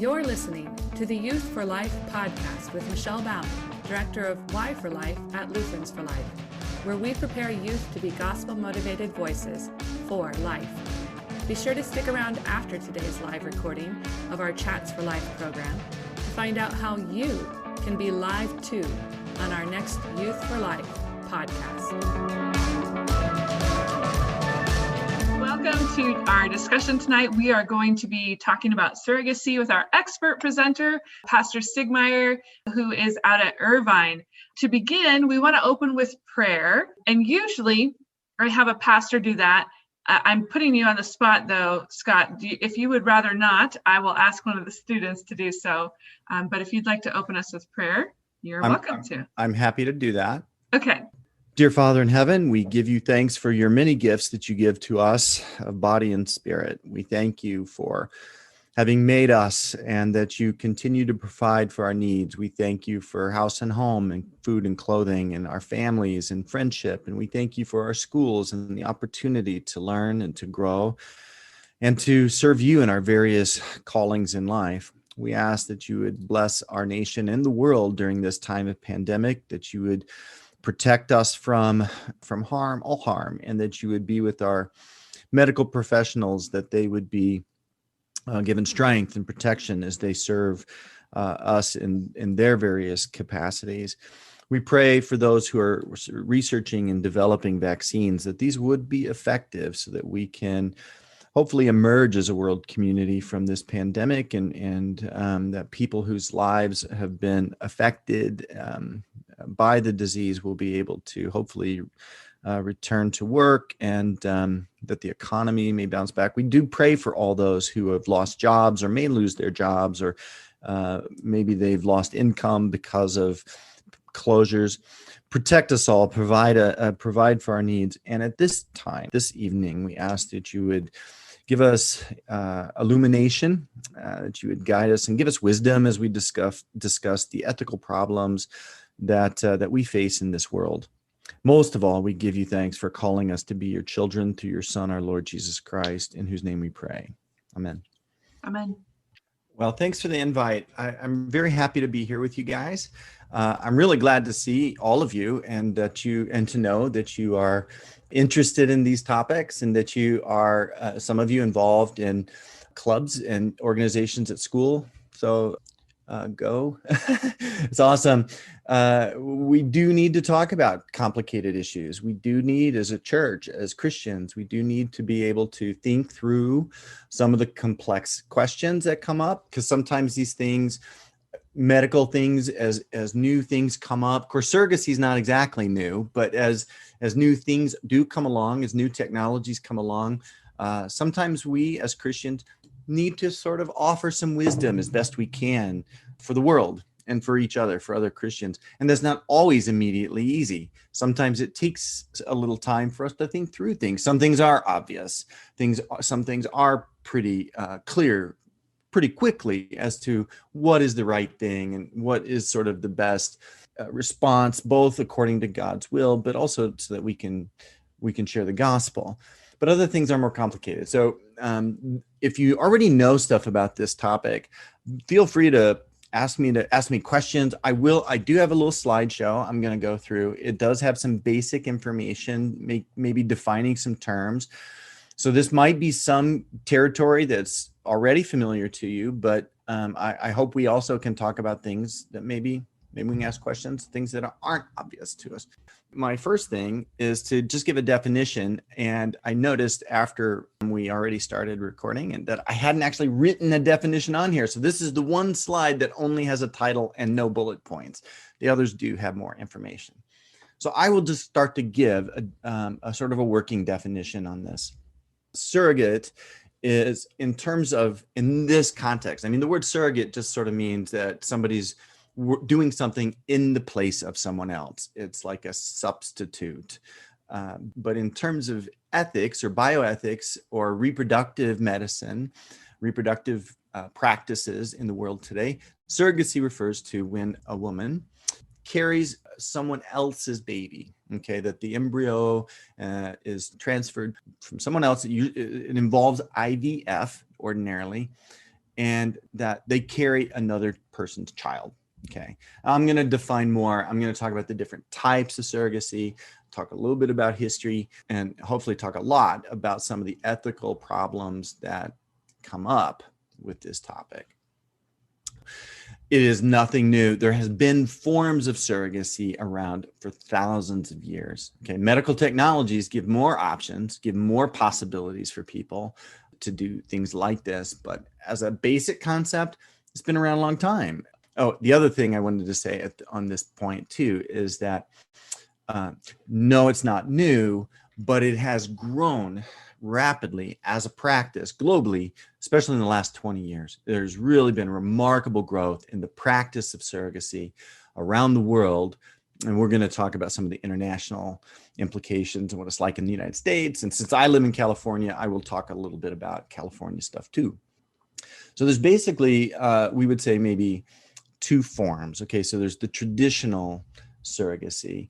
You're listening to the Youth for Life podcast with Michelle Baum, Director of Y for Life at Lutherans for Life, where we prepare youth to be gospel-motivated voices for life. Be sure to stick around after today's live recording of our Chats for Life program to find out how you can be live too on our next Youth for Life podcast. Welcome to our discussion tonight. We are going to be talking about surrogacy with our expert presenter, Pastor Stiegemeyer, who is out at Irvine. To begin, we want to open with prayer, and usually I have a pastor do that. I'm putting you on the spot, though, Scott. If you would rather not, I will ask one of the students to do so. But if you'd like to open us with prayer, you're welcome to. I'm happy to do that. Okay. Dear Father in heaven, we give you thanks for your many gifts that you give to us of body and spirit. We thank you for having made us and that you continue to provide for our needs. We thank you for house and home and food and clothing and our families and friendship. And we thank you for our schools and the opportunity to learn and to grow and to serve you in our various callings in life. We ask that you would bless our nation and the world during this time of pandemic, that you would protect us from harm, all harm, and that you would be with our medical professionals, that they would be given strength and protection as they serve us in their various capacities. We pray for those who are researching and developing vaccines, that these would be effective so that we can hopefully emerge as a world community from this pandemic, and that people whose lives have been affected by the disease will be able to hopefully return to work, and that the economy may bounce back. We do pray for all those who have lost jobs or may lose their jobs, or maybe they've lost income because of closures. Protect us all, provide for our needs. And at this time, this evening, we ask that you would give us illumination, that you would guide us and give us wisdom as we discuss the ethical problems that we face in this world. Most of all, we give you thanks for calling us to be your children through your Son, our Lord Jesus Christ, in whose name we pray. Amen. Amen. Well, thanks for the invite. I'm very happy to be here with you guys. I'm really glad to see all of you, and to know that you are interested in these topics, and that you are some of you involved in clubs and organizations at school. So go. It's awesome. We do need to talk about complicated issues. We do need, as a church, as Christians, we do need to be able to think through some of the complex questions that come up, because sometimes these things, medical things, as new things come up. Of course, surrogacy is not exactly new, but as new things do come along, as new technologies come along, sometimes we as Christians need to sort of offer some wisdom as best we can for the world and for each other, for other Christians. And that's not always immediately easy. Sometimes it takes a little time for us to think through things. Some things are obvious. Some things are pretty clear pretty quickly as to what is the right thing and what is sort of the best response, both according to God's will, but also so that we can share the gospel. But other things are more complicated. So if you already know stuff about this topic, feel free to ask me questions. I do have a little slideshow I'm going to go through. It does have some basic information, maybe defining some terms. So this might be some territory that's already familiar to you, but I hope we also can talk about things that maybe we can ask questions, things that aren't obvious to us. My first thing is to just give a definition. And I noticed after we already started recording and that I hadn't actually written a definition on here. So this is the one slide that only has a title and no bullet points. The others do have more information. So I will just start to give a sort of a working definition on this. Surrogate is, in this context, I mean, the word surrogate just sort of means that somebody's doing something in the place of someone else. It's like a substitute. But in terms of ethics or bioethics or reproductive medicine, reproductive practices in the world today, surrogacy refers to when a woman carries someone else's baby, okay, that the embryo is transferred from someone else. It involves IVF ordinarily, and that they carry another person's child. Okay, I'm going to define more. I'm going to talk about the different types of surrogacy, talk a little bit about history, and hopefully talk a lot about some of the ethical problems that come up with this topic. It is nothing new. There has been forms of surrogacy around for thousands of years. Okay, medical technologies give more options, give more possibilities for people to do things like this. But as a basic concept, it's been around a long time. Oh, the other thing I wanted to say on this point too is that no, it's not new, but it has grown rapidly as a practice globally, especially in the last 20 years. There's really been remarkable growth in the practice of surrogacy around the world. And we're going to talk about some of the international implications and what it's like in the United States. And since I live in California, I will talk a little bit about California stuff too. So there's basically, we would say maybe two forms. Okay, so there's the traditional surrogacy,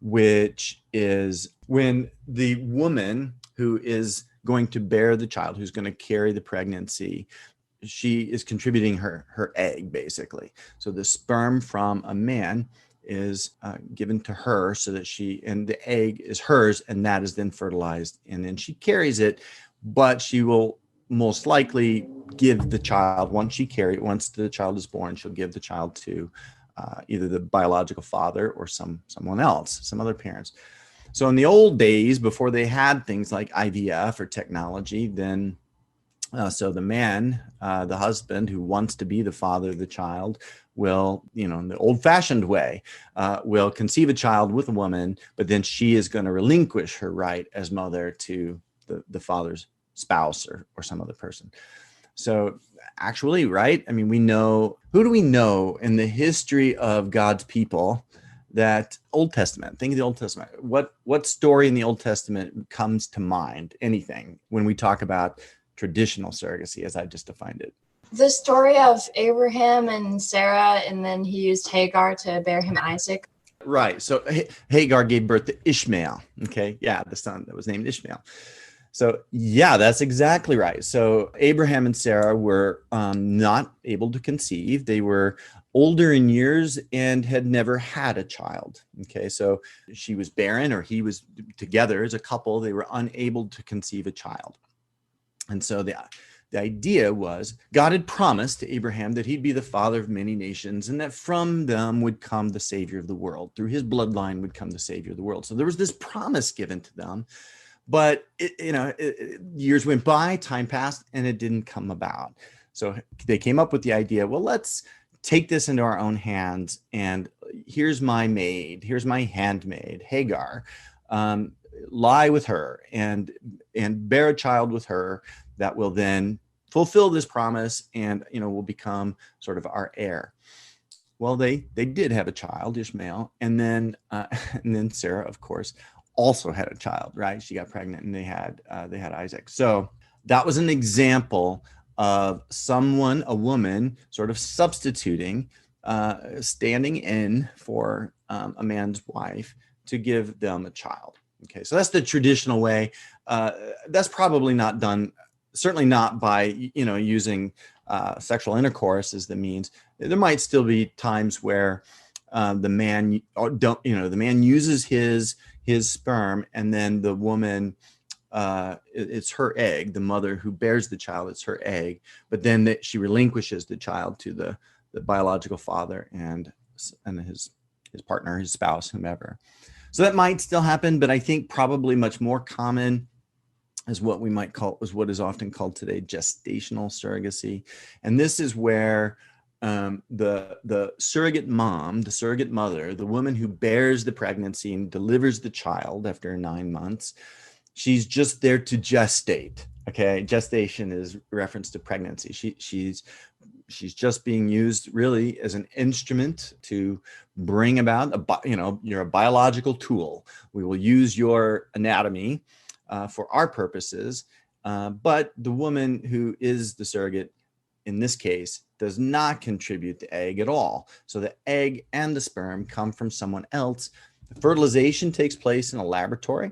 which is when the woman who is going to bear the child, who's going to carry the pregnancy, she is contributing her egg, basically. So the sperm from a man is given to her so that and the egg is hers, and that is then fertilized, and then she carries it, but she will most likely give the child, once the child is born, she'll give the child to either the biological father or someone else, some other parents. So in the old days, before they had things like IVF or technology, then so the man, the husband who wants to be the father of the child will, in the old-fashioned way, will conceive a child with a woman, but then she is going to relinquish her right as mother to the father's spouse or some other person. So actually, right? I mean, who do we know in the history of God's people that Old Testament, think of the Old Testament. What story in the Old Testament comes to mind? Anything when we talk about traditional surrogacy, as I just defined it? The story of Abraham and Sarah, and then he used Hagar to bear him Isaac. Right. So Hagar gave birth to Ishmael. Okay. Yeah, the son that was named Ishmael. So yeah, that's exactly right. So Abraham and Sarah were not able to conceive. They were older in years and had never had a child. Okay, so she was barren, or he was, together as a couple, they were unable to conceive a child. And so the idea was God had promised to Abraham that he'd be the father of many nations, and that from them would come the Savior of the world. Through his bloodline would come the Savior of the world. So there was this promise given to them. But years went by, time passed, and it didn't come about. So they came up with the idea, well, let's take this into our own hands. And here's my handmaid, Hagar. Lie with her and bear a child with her that will then fulfill this promise and will become sort of our heir. Well, they did have a child, Ishmael, and then Sarah, of course, also had a child, right? She got pregnant and they had Isaac. So that was an example of a woman sort of substituting, standing in for a man's wife to give them a child. Okay, so that's the traditional way. That's probably not done, certainly not by, using sexual intercourse as the means. There might still be times where the man uses his sperm, and then the woman, it's her egg, the mother who bears the child, it's her egg, but then she relinquishes the child to the biological father and his partner, his spouse, whomever. So that might still happen, but I think probably much more common is what what is often called today gestational surrogacy. And this is where the surrogate mom, the surrogate mother, the woman who bears the pregnancy and delivers the child after 9 months, she's just there to gestate. Okay, gestation is reference to pregnancy. She's just being used really as an instrument to bring about you're a biological tool. We will use your anatomy for our purposes, but the woman who is the surrogate in this case does not contribute the egg at all. So the egg and the sperm come from someone else. The fertilization takes place in a laboratory.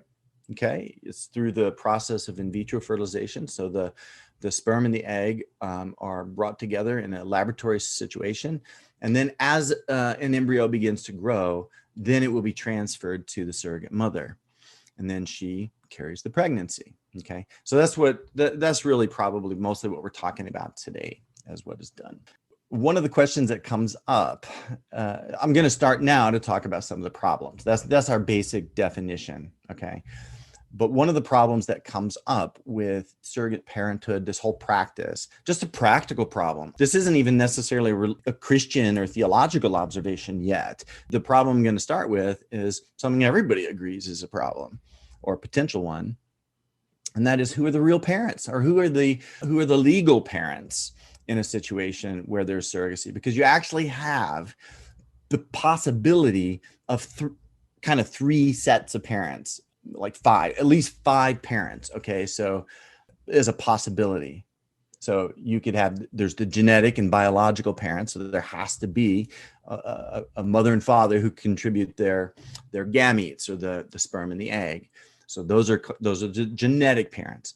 Okay, it's through the process of in vitro fertilization. So the The sperm and the egg are brought together in a laboratory situation. And then as an embryo begins to grow, then it will be transferred to the surrogate mother. And then she carries the pregnancy. Okay. So that's really probably mostly what we're talking about today as what is done. One of the questions that comes up, I'm going to start now to talk about some of the problems. That's our basic definition. Okay. But one of the problems that comes up with surrogate parenthood, this whole practice, just a practical problem. This isn't even necessarily a Christian or theological observation yet. The problem I'm going to start with is something everybody agrees is a problem or a potential one. And that is, who are the real parents, or who are the legal parents in a situation where there's surrogacy? Because you actually have the possibility of kind of three sets of parents, like at least five parents. Okay, so there's a possibility. So you could have, there's the genetic and biological parents. So there has to be a mother and father who contribute their gametes, or the sperm and the egg. So those are the genetic parents.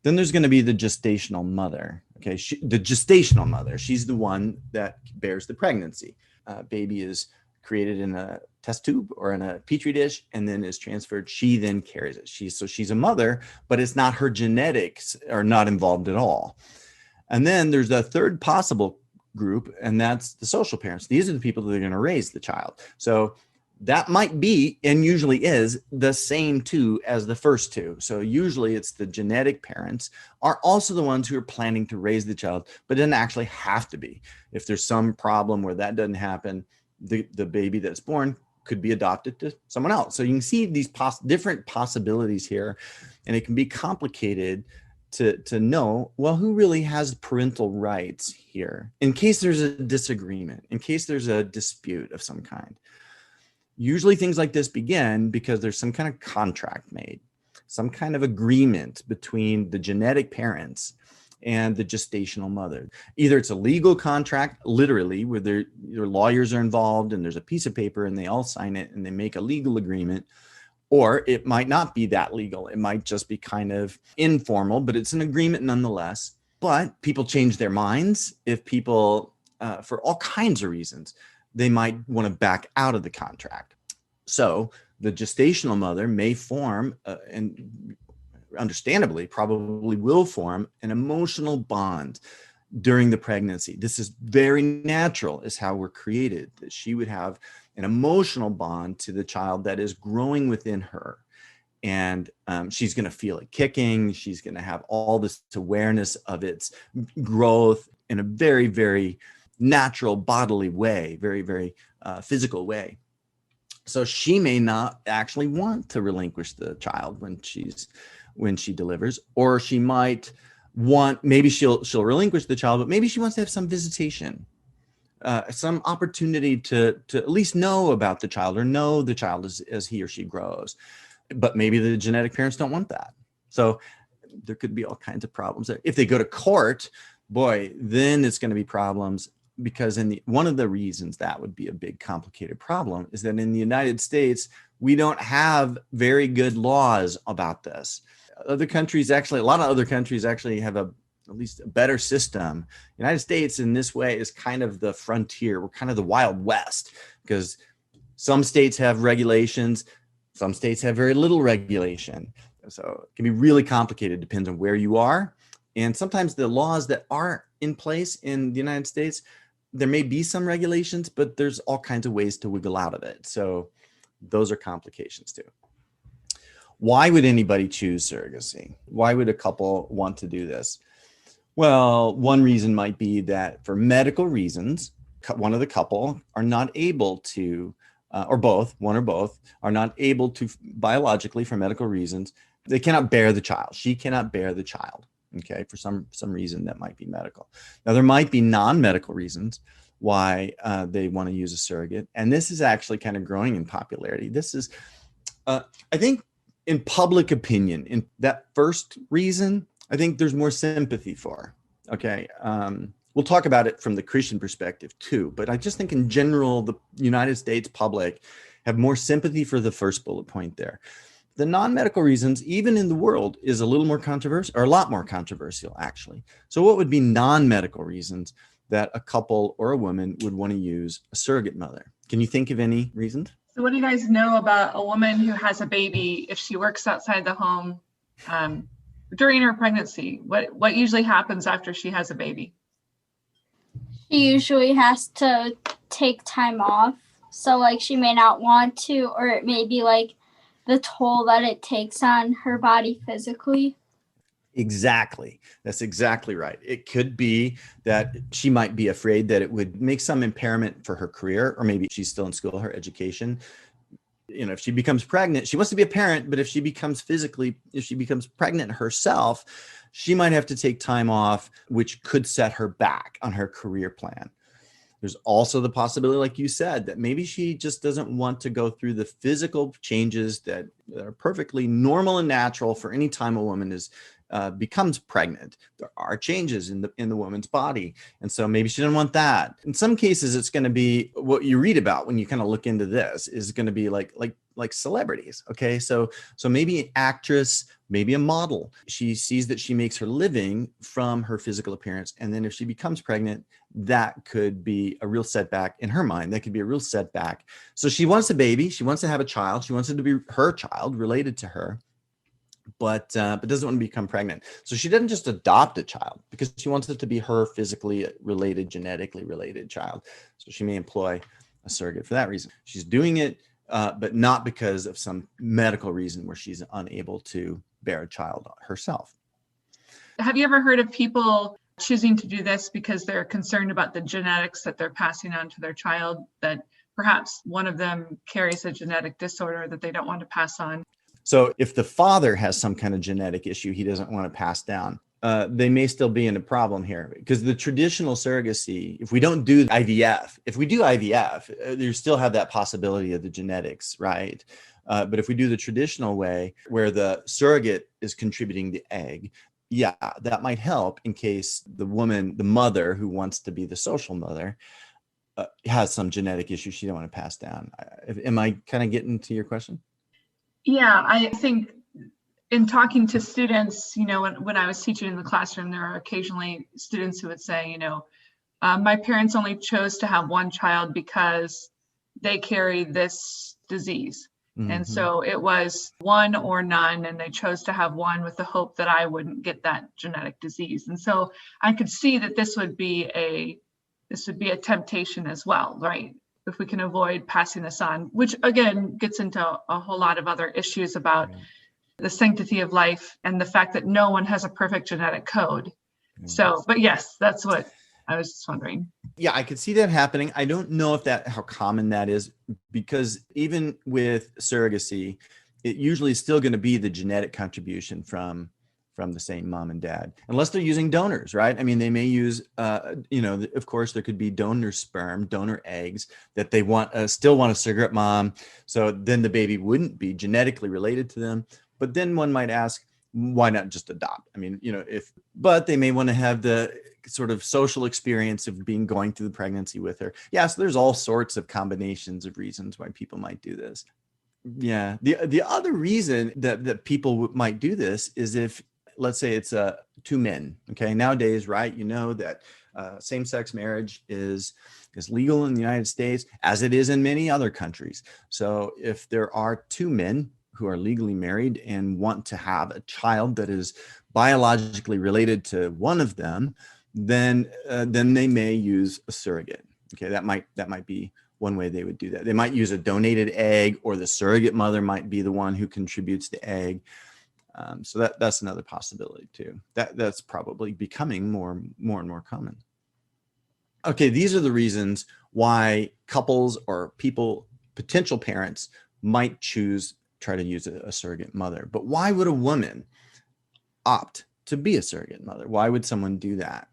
Then there's going to be the gestational mother. Okay, the gestational mother, she's the one that bears the pregnancy. Baby is created in a test tube or in a petri dish and then is transferred. She then carries it. She's a mother, but it's not, her genetics are not involved at all. And then there's a third possible group, and that's the social parents. These are the people that are going to raise the child. So that might be, and usually is, the same two as the first two. So usually it's the genetic parents are also the ones who are planning to raise the child, but it doesn't actually have to be. If there's some problem where that doesn't happen, the baby that's born could be adopted to someone else. So you can see these different possibilities here, and it can be complicated to know, well, who really has parental rights here in case there's a disagreement, in case there's a dispute of some kind. Usually things like this begin because there's some kind of contract made, some kind of agreement between the genetic parents and the gestational mother. Either it's a legal contract, literally, where their lawyers are involved and there's a piece of paper and they all sign it and they make a legal agreement, or it might not be that legal. It might just be kind of informal, but it's an agreement nonetheless. But people change their minds. If people, for all kinds of reasons, they might want to back out of the contract. So the gestational mother may form, and understandably probably will form, an emotional bond during the pregnancy. This is very natural, is how we're created, that she would have an emotional bond to the child that is growing within her. And she's going to feel it kicking. She's going to have all this awareness of its growth in a very, very natural bodily way, very, very physical way. So she may not actually want to relinquish the child when she delivers, or she might want, maybe she'll relinquish the child, but maybe she wants to have some visitation, some opportunity to at least know about the child, or know the child as he or she grows. But maybe the genetic parents don't want that. So there could be all kinds of problems there. If they go to court, boy, then it's going to be problems. Because one of the reasons that would be a big complicated problem is that in the United States, we don't have very good laws about this. Other countries, actually, a lot of other countries actually have at least a better system. The United States in this way is kind of the frontier. We're kind of the Wild West, because some states have regulations, some states have very little regulation. So it can be really complicated, depends on where you are. And sometimes the laws that are in place in the United States, there may be some regulations, but there's all kinds of ways to wiggle out of it. So those are complications too. Why would anybody choose surrogacy? Why would a couple want to do this? Well, one reason might be that for medical reasons, one of the couple are not able to, or both, one or both, are not able to biologically, for medical reasons, they cannot bear the child. She cannot bear the child. Okay, for some reason that might be medical. Now, there might be non-medical reasons why they want to use a surrogate. And this is actually kind of growing in popularity. This is, I think, in public opinion, in that first reason, I think there's more sympathy for. Okay, we'll talk about it from the Christian perspective too. But I just think in general, the United States public have more sympathy for the first bullet point there. The non-medical reasons, even in the world, is a little more controversial, or a lot more controversial, actually. So what would be non-medical reasons that a couple or a woman would want to use a surrogate mother? Can you think of any reasons? So what do you guys know about a woman who has a baby if she works outside the home during her pregnancy? What usually happens after she has a baby? She usually has to take time off. So like she may not want to, or it may be like the toll that it takes on her body physically. Exactly. That's exactly right. It could be that she might be afraid that it would make some impairment for her career, or maybe she's still in school, her education. You know, if she becomes pregnant, she wants to be a parent, but if she becomes pregnant herself, she might have to take time off, which could set her back on her career plan. There's also the possibility, like you said, that maybe she just doesn't want to go through the physical changes that are perfectly normal and natural for any time a woman becomes pregnant. There are changes in the woman's body, and so maybe she doesn't want that. In some cases, it's going to be what you read about when you kind of look into this is going to be like celebrities. Okay, so maybe an actress, maybe a model. She sees that she makes her living from her physical appearance, and then if she becomes pregnant, that could be a real setback in her mind. That could be a real setback. So she wants a baby. She wants to have a child. She wants it to be her child, related to her, but doesn't want to become pregnant. So she doesn't just adopt a child because she wants it to be her physically related, genetically related child. So she may employ a surrogate for that reason. She's doing it, but not because of some medical reason where she's unable to bear a child herself. Have you ever heard of people choosing to do this because they're concerned about the genetics that they're passing on to their child, that perhaps one of them carries a genetic disorder that they don't want to pass on? So if the father has some kind of genetic issue he doesn't want to pass down, they may still be in a problem here, because the traditional surrogacy, if we don't do IVF, you still have that possibility of the genetics, right? But if we do the traditional way where the surrogate is contributing the egg, yeah, that might help in case the woman, the mother who wants to be the social mother, has some genetic issue she don't want to pass down. Am I kind of getting to your question? Yeah, I think in talking to students, when I was teaching in the classroom, there are occasionally students who would say, my parents only chose to have one child because they carry this disease. Mm-hmm. And so it was one or none, and they chose to have one with the hope that I wouldn't get that genetic disease. And so I could see that this would be a temptation as well, right? If we can avoid passing this on, which again gets into a whole lot of other issues about the sanctity of life and the fact that no one has a perfect genetic code. So, but yes, that's what I was just wondering. Yeah, I could see that happening. I don't know how common that is, because even with surrogacy, it usually is still going to be the genetic contribution from the same mom and dad, unless they're using donors, right? I mean, they may use, of course, there could be donor sperm, donor eggs that they still want a surrogate mom. So then the baby wouldn't be genetically related to them. But then one might ask, why not just adopt? I mean, but they may want to have the sort of social experience of going through the pregnancy with her. Yeah, so there's all sorts of combinations of reasons why people might do this. Yeah, the other reason that people might do this is if, let's say it's two men. Okay, nowadays, right? That same-sex marriage is legal in the United States, as it is in many other countries. So if there are two men who are legally married and want to have a child that is biologically related to one of them, then they may use a surrogate. Okay, that might be one way they would do that. They might use a donated egg, or the surrogate mother might be the one who contributes the egg. So that's another possibility too. That's probably becoming more and more common. Okay, these are the reasons why couples or potential parents might try to use a surrogate mother. But why would a woman opt to be a surrogate mother? Why would someone do that?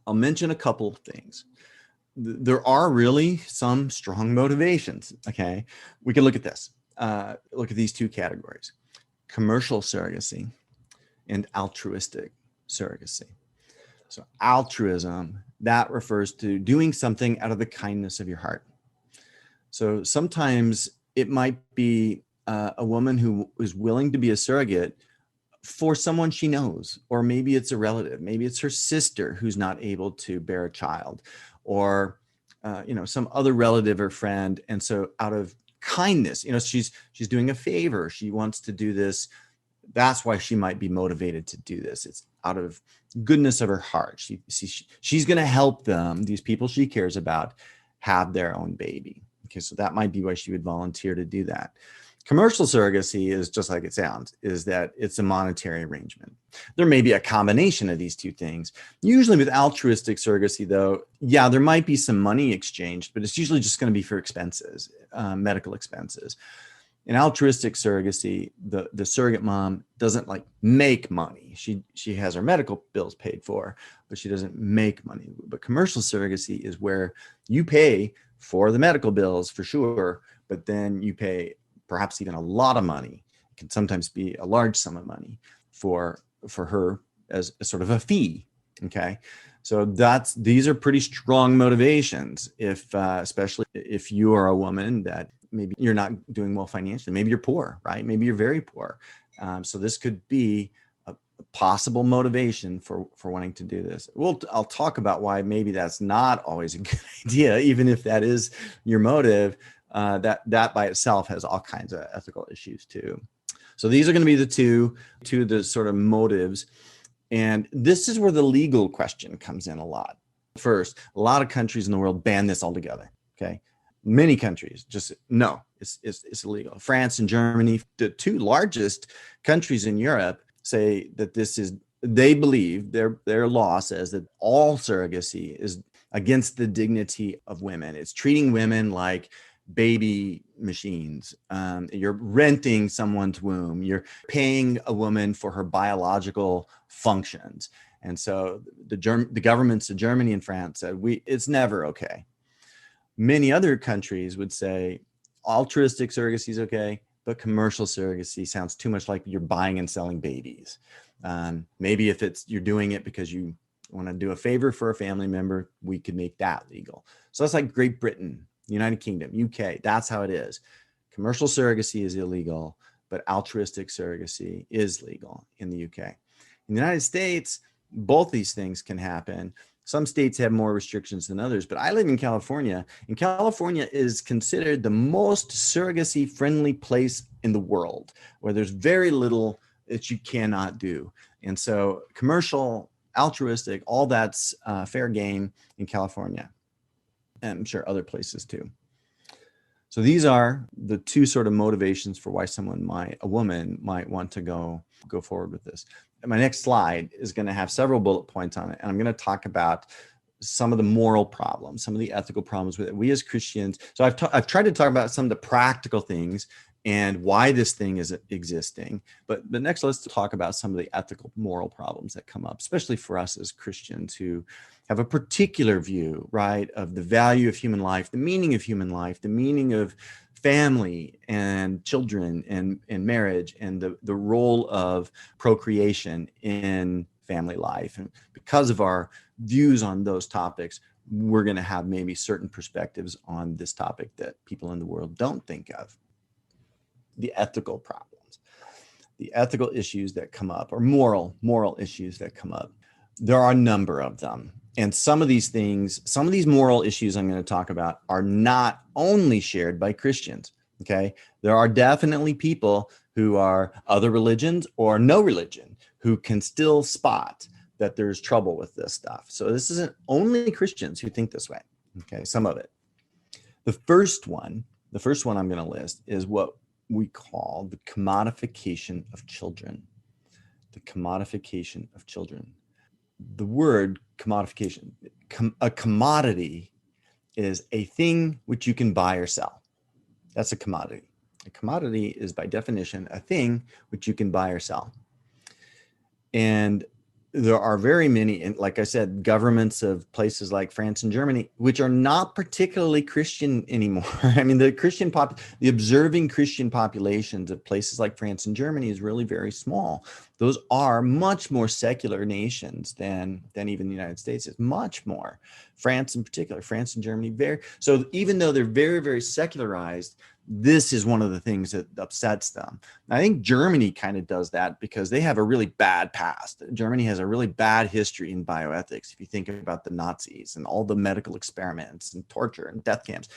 I'll mention a couple of things. There are really some strong motivations. Okay, we can look at this. Look at these two categories: commercial surrogacy and altruistic surrogacy. So altruism, that refers to doing something out of the kindness of your heart. So sometimes it might be a woman who is willing to be a surrogate for someone she knows, or maybe it's a relative, maybe it's her sister who's not able to bear a child, or some other relative or friend. And so out of kindness, she's doing a favor. She wants to do this. That's why she might be motivated to do this. It's out of goodness of her heart. She's going to help them, these people she cares about, have their own baby. Okay, so that might be why she would volunteer to do that. Commercial surrogacy is just like it sounds, is that it's a monetary arrangement. There may be a combination of these two things. Usually with altruistic surrogacy, though, yeah, there might be some money exchanged, but it's usually just going to be for expenses, medical expenses. In altruistic surrogacy, the surrogate mom doesn't like make money. She has her medical bills paid for, but she doesn't make money. But commercial surrogacy is where you pay for the medical bills for sure, but then you pay perhaps even a lot of money. It can sometimes be a large sum of money for her as a sort of a fee. Okay, so these are pretty strong motivations. Especially if you are a woman that maybe you're not doing well financially, maybe you're poor, right? Maybe you're very poor. So this could be a possible motivation for wanting to do this. I'll talk about why maybe that's not always a good idea, even if that is your motive. That by itself has all kinds of ethical issues too. So these are going to be the two of the sort of motives. And this is where the legal question comes in a lot. First, a lot of countries in the world ban this altogether. Okay. Many countries just, no, it's illegal. France and Germany, the two largest countries in Europe, say that they believe their law says that all surrogacy is against the dignity of women. It's treating women like baby machines. You're renting someone's womb. You're paying a woman for her biological functions. And so the governments of Germany and France said, it's never okay. Many other countries would say altruistic surrogacy is okay, but commercial surrogacy sounds too much like you're buying and selling babies. Maybe if you're doing it because you want to do a favor for a family member, we could make that legal. So that's like Great Britain, United Kingdom, UK. That's how it is. Commercial surrogacy is illegal, but altruistic surrogacy is legal in the UK. In the United States, both these things can happen. Some states have more restrictions than others, but I live in California, and California is considered the most surrogacy-friendly place in the world, where there's very little that you cannot do. And so commercial, altruistic, all that's fair game in California. And I'm sure other places too. So these are the two sort of motivations for why a woman might want to go forward with this. And my next slide is going to have several bullet points on it. And I'm going to talk about some of the moral problems, some of the ethical problems with it. We as Christians, so I've tried to talk about some of the practical things and why this thing is existing. But next, let's talk about some of the ethical, moral problems that come up, especially for us as Christians who have a particular view, right, of the value of human life, the meaning of human life, the meaning of family and children and marriage, and the role of procreation in family life. And because of our views on those topics, we're going to have maybe certain perspectives on this topic that people in the world don't think of. The ethical problems, the ethical issues that come up, or moral issues that come up. There are a number of them. And some of these moral issues I'm going to talk about are not only shared by Christians. Okay. There are definitely people who are other religions or no religion who can still spot that there's trouble with this stuff. So this isn't only Christians who think this way. Okay. Some of it. The first one I'm going to list is what we call the commodification of children. The commodification of children. The word commodification, a commodity is a thing which you can buy or sell. That's a commodity. A commodity is by definition a thing which you can buy or sell. And there are very many, and like I said, governments of places like France and Germany, which are not particularly Christian anymore. I mean, the observing Christian populations of places like France and Germany is really very small. Those are much more secular nations than even the United States is, much more. France in particular, France and Germany, so even though they're very, very secularized, This is one of the things that upsets them. And I think Germany kind of does that because they have a really bad past. Germany has a really bad history in bioethics. If you think about the Nazis and all the medical experiments and torture and death camps.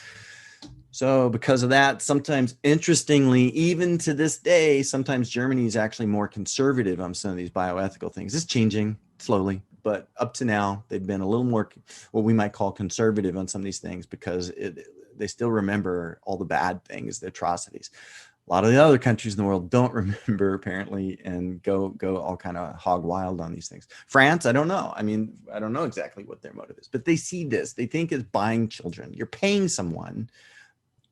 So because of that, sometimes, interestingly, even to this day, sometimes Germany is actually more conservative on some of these bioethical things. It's changing slowly, but up to now, they've been a little more what we might call conservative on some of these things because they still remember all the bad things, the atrocities. A lot of the other countries in the world don't remember, apparently, and go all kind of hog wild on these things. France, I don't know. I mean, I don't know exactly what their motive is, but they see this. They think it's buying children. You're paying someone.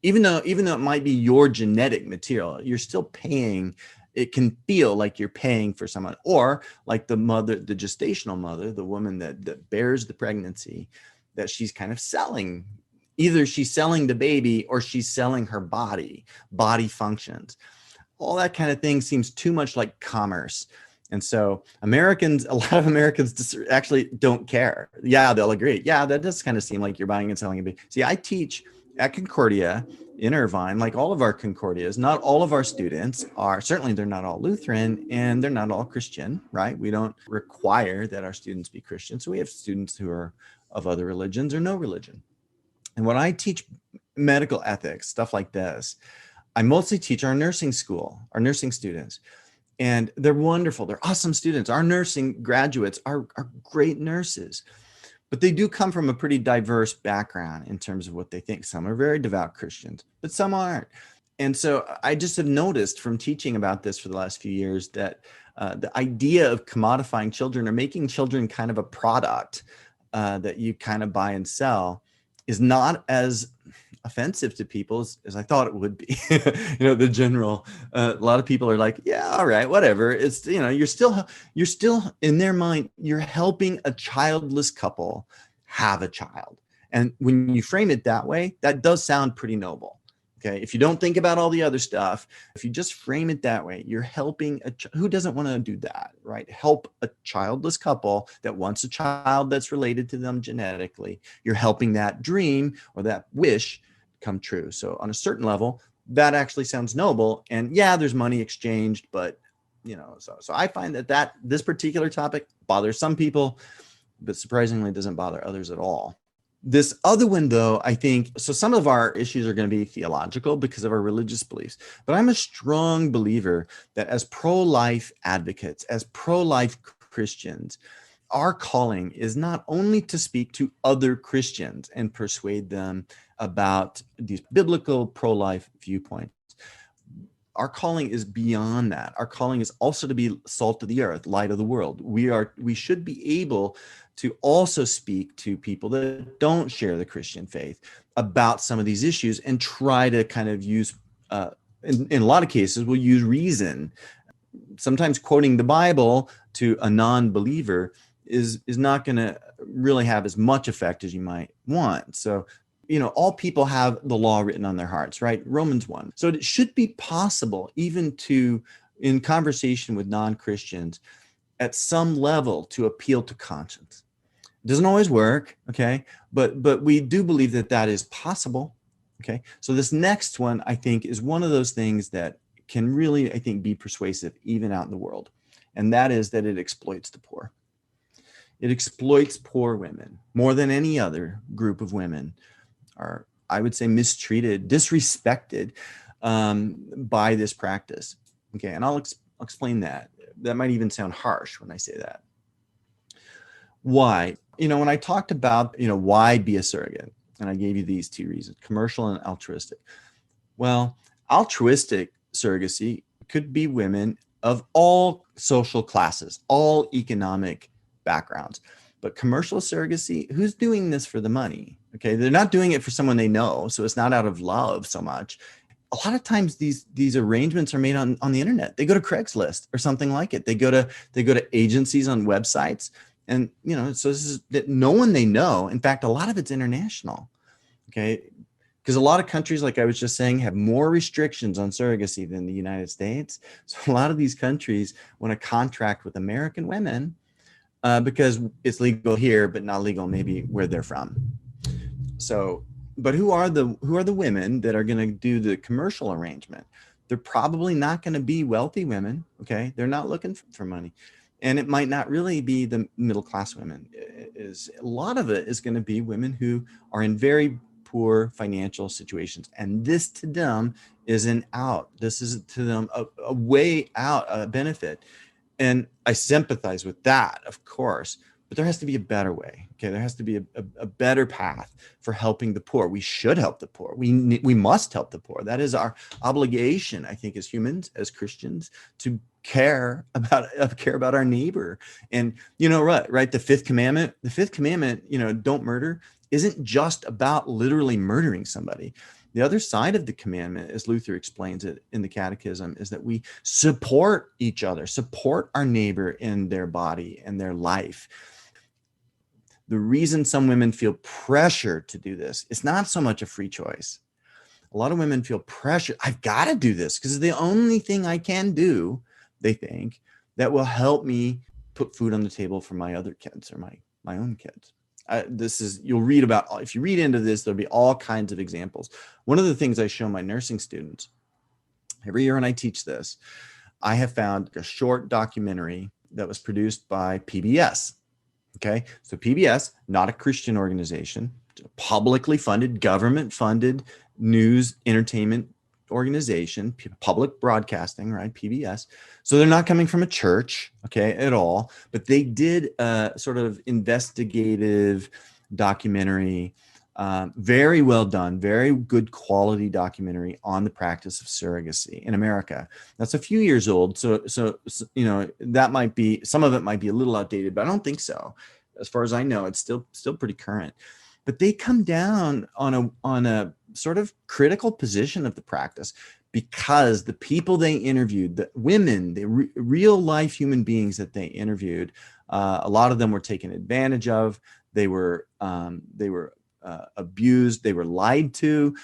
Even though it might be your genetic material, you're still paying. It can feel like you're paying for someone, or like the mother, the gestational mother, the woman that bears the pregnancy, that she's kind of selling. Either she's selling the baby or she's selling her body functions. All that kind of thing seems too much like commerce. And so a lot of Americans actually don't care. Yeah, they'll agree. Yeah, that does kind of seem like you're buying and selling a baby. See, I teach at Concordia in Irvine, like all of our Concordias. Not all of our students are, certainly they're not all Lutheran and they're not all Christian, right? We don't require that our students be Christian. So we have students who are of other religions or no religion. And when I teach medical ethics, stuff like this, I mostly teach our nursing students. And they're wonderful. They're awesome students. Our nursing graduates are great nurses. But they do come from a pretty diverse background in terms of what they think. Some are very devout Christians, but some aren't. And so I just have noticed from teaching about this for the last few years that the idea of commodifying children or making children kind of a product that you kind of buy and sell is not as offensive to people as I thought it would be. The general, a lot of people are like, yeah, all right, whatever. It's, you're still in their mind, you're helping a childless couple have a child. And when you frame it that way, that does sound pretty noble. Okay. If you don't think about all the other stuff, if you just frame it that way, you're helping who doesn't want to do that, right? Help a childless couple that wants a child that's related to them genetically. You're helping that dream or that wish come true. So on a certain level, that actually sounds noble. And yeah, there's money exchanged, but so I find that this particular topic bothers some people, but surprisingly doesn't bother others at all. This other one, though, I think, so some of our issues are going to be theological because of our religious beliefs, but I'm a strong believer that as pro-life advocates, as pro-life Christians, our calling is not only to speak to other Christians and persuade them about these biblical pro-life viewpoints. Our calling is beyond that. Our calling is also to be salt of the earth, light of the world. We should be able to also speak to people that don't share the Christian faith about some of these issues and try to kind of use, in a lot of cases, we'll use reason. Sometimes quoting the Bible to a non-believer is not going to really have as much effect as you might want. So, all people have the law written on their hearts, right? Romans 1. So it should be possible even in conversation with non-Christians, at some level to appeal to conscience. It doesn't always work, okay? But we do believe that is possible, okay? So this next one, I think, is one of those things that can really, I think, be persuasive even out in the world. And that is that it exploits the poor. It exploits poor women more than any other group of women are, I would say, mistreated, disrespected by this practice, okay? And I'll explain that. That might even sound harsh when I say that. Why? When I talked about, why be a surrogate, and I gave you these two reasons, commercial and altruistic. Well, altruistic surrogacy could be women of all social classes, all economic backgrounds. But commercial surrogacy, who's doing this for the money? Okay, they're not doing it for someone they know, so it's not out of love so much. A lot of times these arrangements are made on the internet. They go to Craigslist or something like it. They go to agencies on websites. And, so this is that no one they know. In fact, a lot of it's international, okay? Because a lot of countries, like I was just saying, have more restrictions on surrogacy than the United States. So a lot of these countries want to contract with American women because it's legal here, but not legal maybe where they're from. So But who are the women that are going to do the commercial arrangement? They're probably not going to be wealthy women. Okay, they're not looking for money, and it might not really be the middle class women. Is a lot of it is going to be women who are in very poor financial situations, and this to them is an out. This is to them a way out, a benefit, and I sympathize with that, of course. But there has to be a better way. Okay, there has to be a better path for helping the poor. We should help the poor. We must help the poor. That is our obligation, I think, as humans, as Christians, to care about our neighbor. And right, the fifth commandment, don't murder, isn't just about literally murdering somebody. The other side of the commandment, as Luther explains it in the Catechism, is that we support each other, support our neighbor in their body and their life. The reason some women feel pressure to do this, it's not so much a free choice. A lot of women feel pressure. I've got to do this because it's the only thing I can do, they think, that will help me put food on the table for my other kids or my own kids. You'll read about, if you read into this, there'll be all kinds of examples. One of the things I show my nursing students every year when I teach this, I have found a short documentary that was produced by PBS. Okay, so PBS, not a Christian organization, publicly funded, government funded news entertainment organization, public broadcasting, right? PBS. So they're not coming from a church, okay, at all, but they did a sort of investigative documentary, very well done, very good quality documentary on the practice of surrogacy in America. That's a few years old, so that might be, some of it might be a little outdated, but I don't think so. As far as I know, it's still pretty current. But they come down on a sort of critical position of the practice because the people they interviewed, the women, the real life human beings that they interviewed, a lot of them were taken advantage of. They were abused. They were lied to.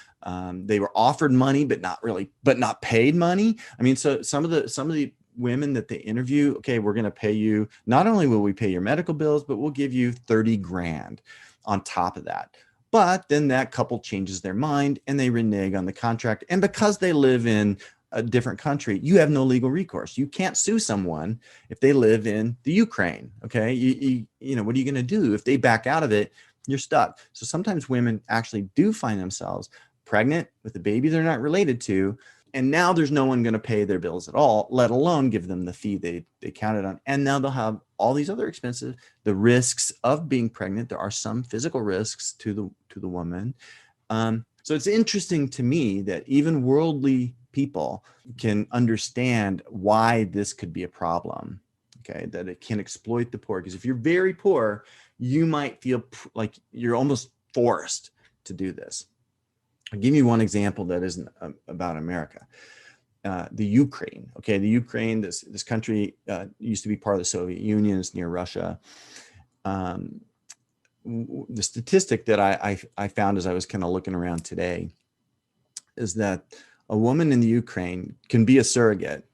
They were offered money, but not paid money. I mean, so some of the women that they interview, okay, we're going to pay you. Not only will we pay your medical bills, but we'll give you 30 grand on top of that. But then that couple changes their mind and they renege on the contract. And because they live in a different country, you have no legal recourse. You can't sue someone if they live in the Ukraine. Okay. What are you going to do? If they back out of it, you're stuck. So sometimes women actually do find themselves pregnant with a baby they're not related to. And now there's no one going to pay their bills at all, let alone give them the fee they counted on. And now they'll have all these other expenses, the risks of being pregnant. There are some physical risks to the woman. So it's interesting to me that even worldly people can understand why this could be a problem. Okay, that it can exploit the poor. Because if you're very poor, you might feel like you're almost forced to do this. I'll give you one example that isn't about America. The Ukraine. Okay, the Ukraine, this country used to be part of the Soviet Union. It's near Russia. The statistic that I found as I was kind of looking around today is that a woman in the Ukraine can be a surrogate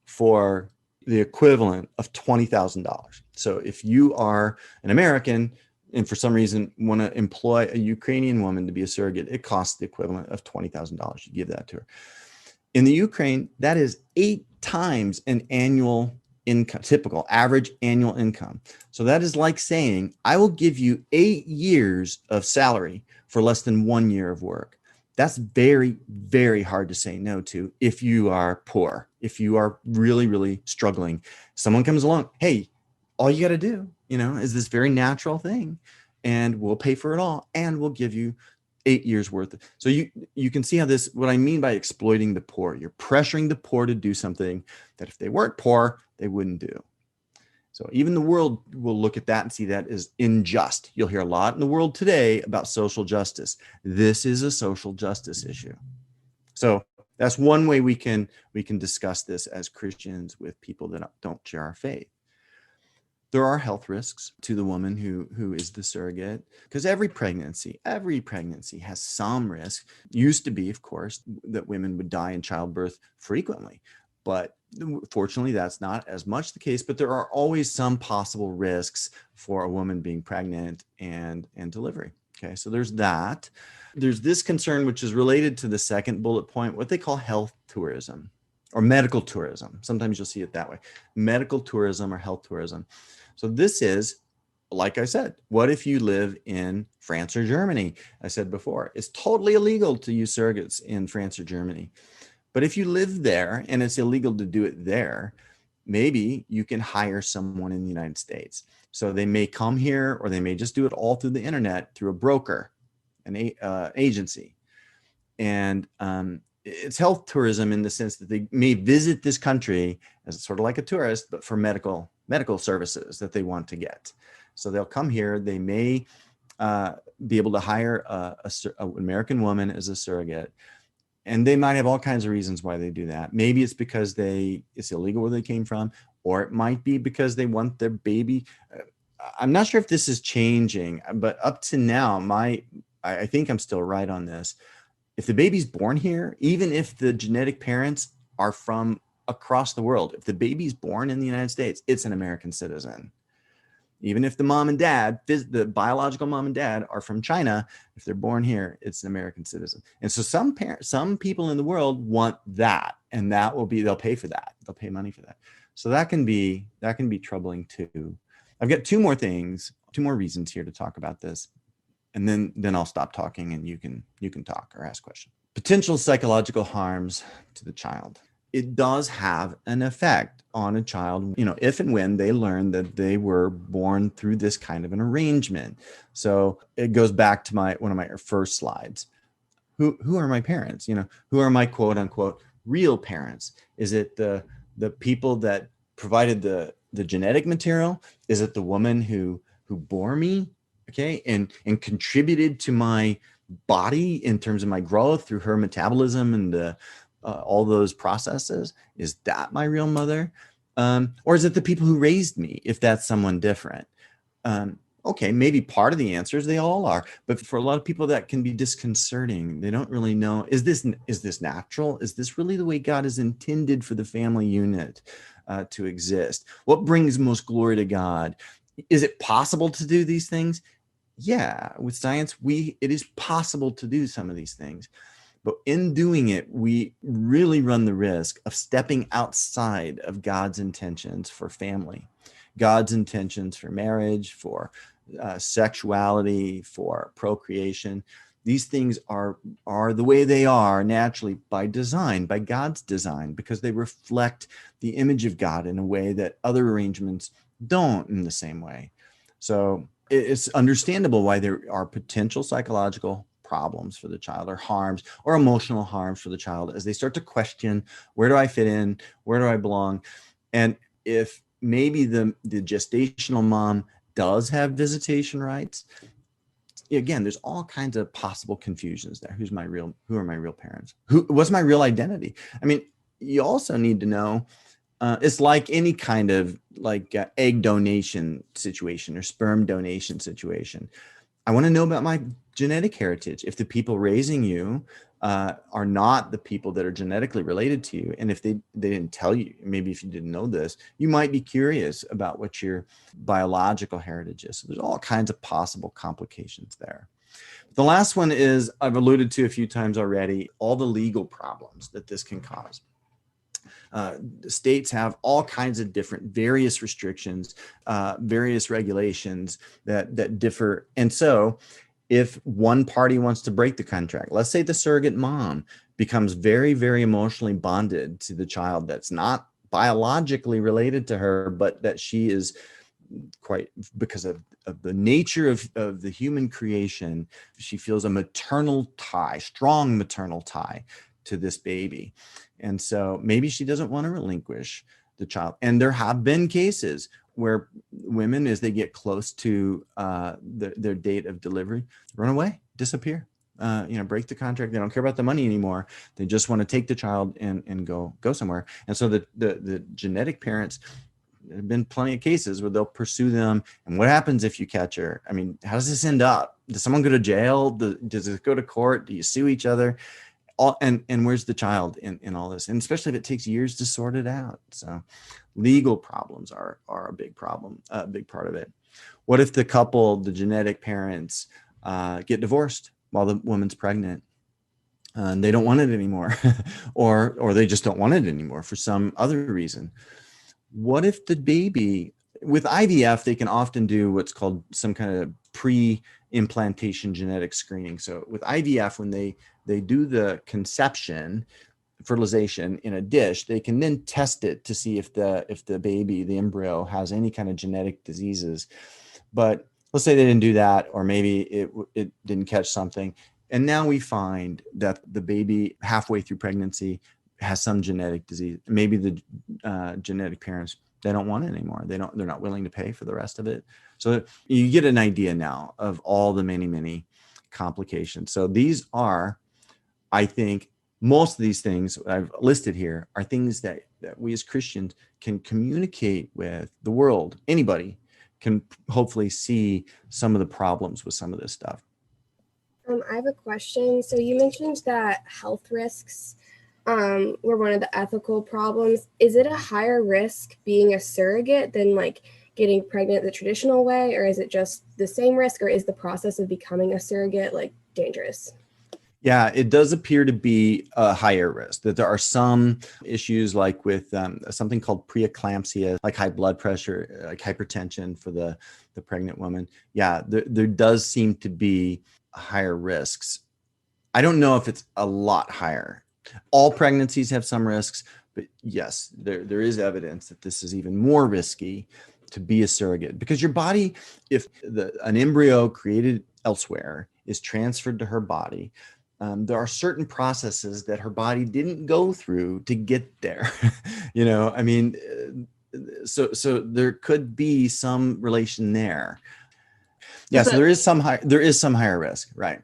for the equivalent of $20,000. So if you are an American and for some reason want to employ a Ukrainian woman to be a surrogate, it costs the equivalent of $20,000. You give that to her. In the Ukraine, that is 8 times an annual income, typical average annual income. So that is like saying, I will give you 8 years of salary for less than 1 year of work. That's very, very hard to say no to if you are poor, if you are really, really struggling. Someone comes along, hey, all you got to do, is this very natural thing, and we'll pay for it all, and we'll give you 8 years worth. So you can see how what I mean by exploiting the poor. You're pressuring the poor to do something that if they weren't poor, they wouldn't do. So even the world will look at that and see that as unjust. You'll hear a lot in the world today about social justice. This is a social justice issue. So that's one way we can discuss this as Christians with people that don't share our faith. There are health risks to the woman who is the surrogate, because every pregnancy has some risk. Used to be, of course, that women would die in childbirth frequently, but fortunately that's not as much the case. But there are always some possible risks for a woman being pregnant and delivery. Okay, so there's that. There's this concern, which is related to the second bullet point, what they call health tourism or medical tourism. Sometimes you'll see it that way, medical tourism or health tourism. So this is, like I said, what if you live in France or Germany? I said before, it's totally illegal to use surrogates in France or Germany. But if you live there and it's illegal to do it there, maybe you can hire someone in the United States. So they may come here, or they may just do it all through the internet, through a broker, an agency. And it's health tourism in the sense that they may visit this country as sort of like a tourist, but for medical services that they want to get. So they'll come here. They may be able to hire an American woman as a surrogate. And they might have all kinds of reasons why they do that. Maybe it's because it's illegal where they came from, or it might be because they want their baby. I'm not sure if this is changing, but up to now, I think I'm still right on this. If the baby's born here, even if the genetic parents are from across the world, if the baby's born in the United States, it's an American citizen. Even if the mom and dad, the biological mom and dad are from China, if they're born here, it's an American citizen. And so some people in the world want that, and they'll pay for that. They'll pay money for that. So that can be troubling too. I've got two more reasons here to talk about this. And then I'll stop talking and you can talk or ask questions. Potential psychological harms to the child. It does have an effect on a child, if and when they learn that they were born through this kind of an arrangement. So it goes back to one of my first slides. Who are my parents? Who are my quote unquote real parents? Is it the people that provided the genetic material? Is it the woman who bore me? Okay, and contributed to my body in terms of my growth through her metabolism and all those processes? Is that my real mother? Or is it the people who raised me, if that's someone different? Okay, maybe part of the answer is they all are, but for a lot of people that can be disconcerting. They don't really know, is this natural? Is this really the way God has intended for the family unit to exist? What brings most glory to God? Is it possible to do these things? Yeah, with science, it is possible to do some of these things. But in doing it, we really run the risk of stepping outside of God's intentions for family, God's intentions for marriage, for sexuality, for procreation. These things are the way they are naturally by design, by God's design, because they reflect the image of God in a way that other arrangements don't in the same way. So it's understandable why there are potential psychological problems for the child, or harms or emotional harms for the child as they start to question, where do I fit in? Where do I belong? And if maybe the gestational mom does have visitation rights, again, there's all kinds of possible confusions there. Who are my real parents? What's my real identity? I mean, you also need to know, it's like any kind of egg donation situation or sperm donation situation. I want to know about my genetic heritage. If the people raising you are not the people that are genetically related to you, and if they didn't tell you, maybe if you didn't know this, you might be curious about what your biological heritage is. So there's all kinds of possible complications there. The last one is, I've alluded to a few times already, all the legal problems that this can cause. States have all kinds of various restrictions, various regulations that differ. And so if one party wants to break the contract, let's say the surrogate mom becomes very, very emotionally bonded to the child that's not biologically related to her, but that she is because of the nature of the human creation, she feels a maternal tie, strong maternal tie to this baby. And so maybe she doesn't want to relinquish the child. And there have been cases where women, as they get close to their date of delivery, run away, disappear, break the contract. They don't care about the money anymore. They just want to take the child and go somewhere. And so the genetic parents, there have been plenty of cases where they'll pursue them. And what happens if you catch her? I mean, how does this end up? Does someone go to jail? Does it go to court? Do you sue each other? And where's the child in all this? And especially if it takes years to sort it out. So legal problems are a big problem, a big part of it. What if the couple, the genetic parents, get divorced while the woman's pregnant. And they don't want it anymore, or they just don't want it anymore for some other reason. What if the baby, with IVF, they can often do what's called some kind of pre-implantation genetic screening. So with IVF, when they do the conception, fertilization in a dish, they can then test it to see if the baby, the embryo, has any kind of genetic diseases. But let's say they didn't do that, or maybe it didn't catch something. And now we find that the baby halfway through pregnancy has some genetic disease. Maybe the genetic parents, they don't want it anymore. They're not willing to pay for the rest of it. So you get an idea now of all the many, many complications. So these are, I think, most of these things I've listed here are things that we as Christians can communicate with the world. Anybody can hopefully see some of the problems with some of this stuff. I have a question. So you mentioned that health risks were one of the ethical problems. Is it a higher risk being a surrogate than like getting pregnant the traditional way, or is it just the same risk, or is the process of becoming a surrogate like dangerous? Yeah, it does appear to be a higher risk, that there are some issues like with something called preeclampsia, like high blood pressure, like hypertension for the pregnant woman. Yeah, there does seem to be higher risks. I don't know if it's a lot higher. All pregnancies have some risks, but yes, there is evidence that this is even more risky to be a surrogate, because your body, if an embryo created elsewhere is transferred to her body, there are certain processes that her body didn't go through to get there. I mean, so there could be some relation there. Yeah, so there is some higher risk, right?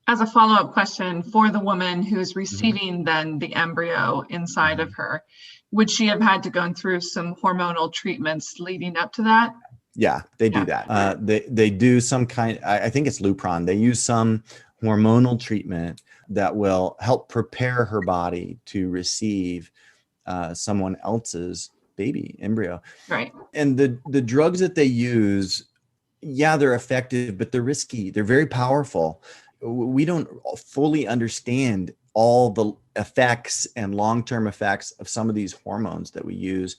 As a follow-up question for the woman who's receiving then the embryo inside of her, would she have had to go through some hormonal treatments leading up to that? Yeah, they do that. They do some kind, I think it's Lupron. They use some hormonal treatment that will help prepare her body to receive someone else's baby embryo. Right. And the drugs that they use, yeah, they're effective, but they're risky. They're very powerful. We don't fully understand all the effects and long-term effects of some of these hormones that we use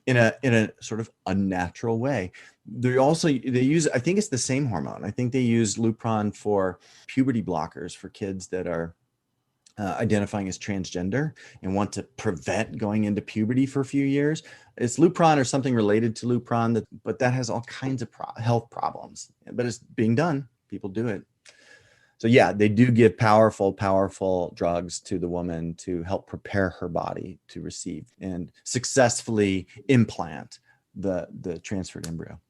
in a sort of unnatural way. They use, I think it's the same hormone. I think they use Lupron for puberty blockers for kids that are identifying as transgender and want to prevent going into puberty for a few years. It's Lupron or something related to Lupron, but that has all kinds of health problems. But it's being done. People do it. So yeah, they do give powerful drugs to the woman to help prepare her body to receive and successfully implant the transferred embryo.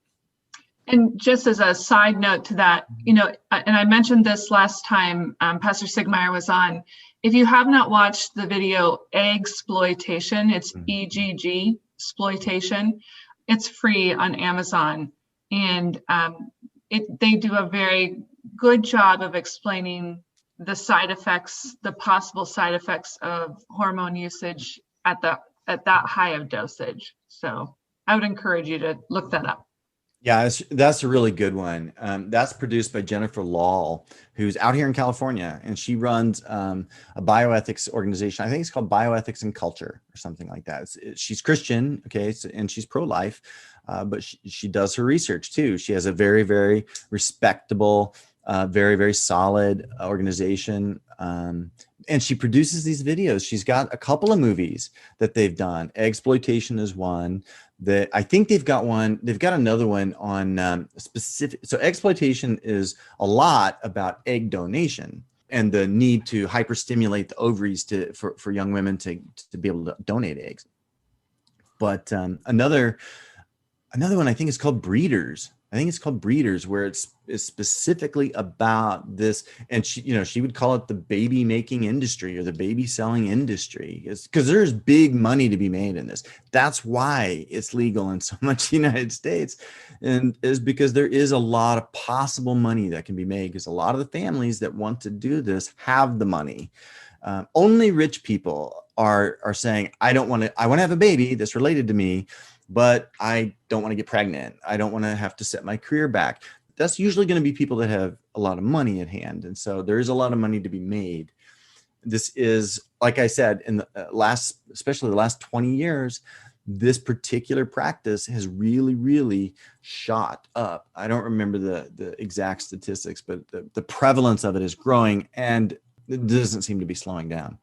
And just as a side note to that, and I mentioned this last time Pastor Stiegemeyer was on. If you have not watched the video Eggsploitation, it's EGG exploitation. It's free on Amazon, and they do a very good job of explaining the possible side effects of hormone usage at that high of dosage. So I would encourage you to look that up. Yeah, that's a really good one. That's produced by Jennifer Lahl, who's out here in California, and she runs a bioethics organization. I think it's called Bioethics and Culture or something like that. She's Christian, okay, and she's pro-life, but she does her research too. She has a very, very respectable, very, very solid organization, and she produces these videos. She's got a couple of movies that they've done. Eggsploitation is one. I think they've got another one on specific. So exploitation is a lot about egg donation and the need to hyperstimulate the ovaries for young women to be able to donate eggs. But another one I think is called Breeders. I think it's called Breeders, where it's specifically about this. And she would call it the baby making industry or the baby selling industry, because there's big money to be made in this. That's why it's legal in so much United States, and is because there is a lot of possible money that can be made, because a lot of the families that want to do this have the money. Only rich people are saying, I want to have a baby that's related to me, but I don't want to get pregnant. I don't want to have to set my career back. that's usually going to be people that have a lot of money at hand. And so there is a lot of money to be made. This is, like I said, in the especially the last 20 years, this particular practice has really, really shot up. I don't remember the exact statistics, but the prevalence of it is growing, and it doesn't seem to be slowing down.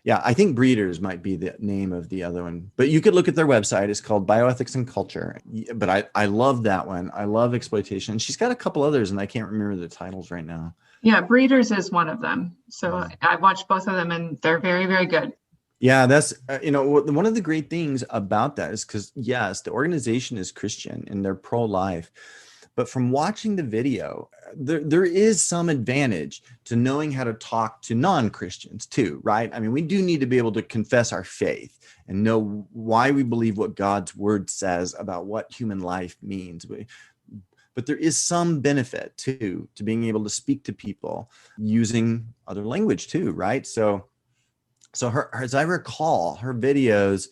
Yeah, I think Breeders might be the name of the other one, but you could look at their website. It's called Bioethics and Culture. But I love that one. I love exploitation. She's got a couple others, and I can't remember the titles right now. Yeah, Breeders is one of them. So I've watched both of them, and they're very, very good. Yeah, that's, one of the great things about that is because, yes, the organization is Christian and they're pro-life. But from watching the video, there is some advantage to knowing how to talk to non-Christians too, right? I mean, we do need to be able to confess our faith and know why we believe what God's word says about what human life means. But there is some benefit too to being able to speak to people using other language too, right? So her, as I recall, her videos,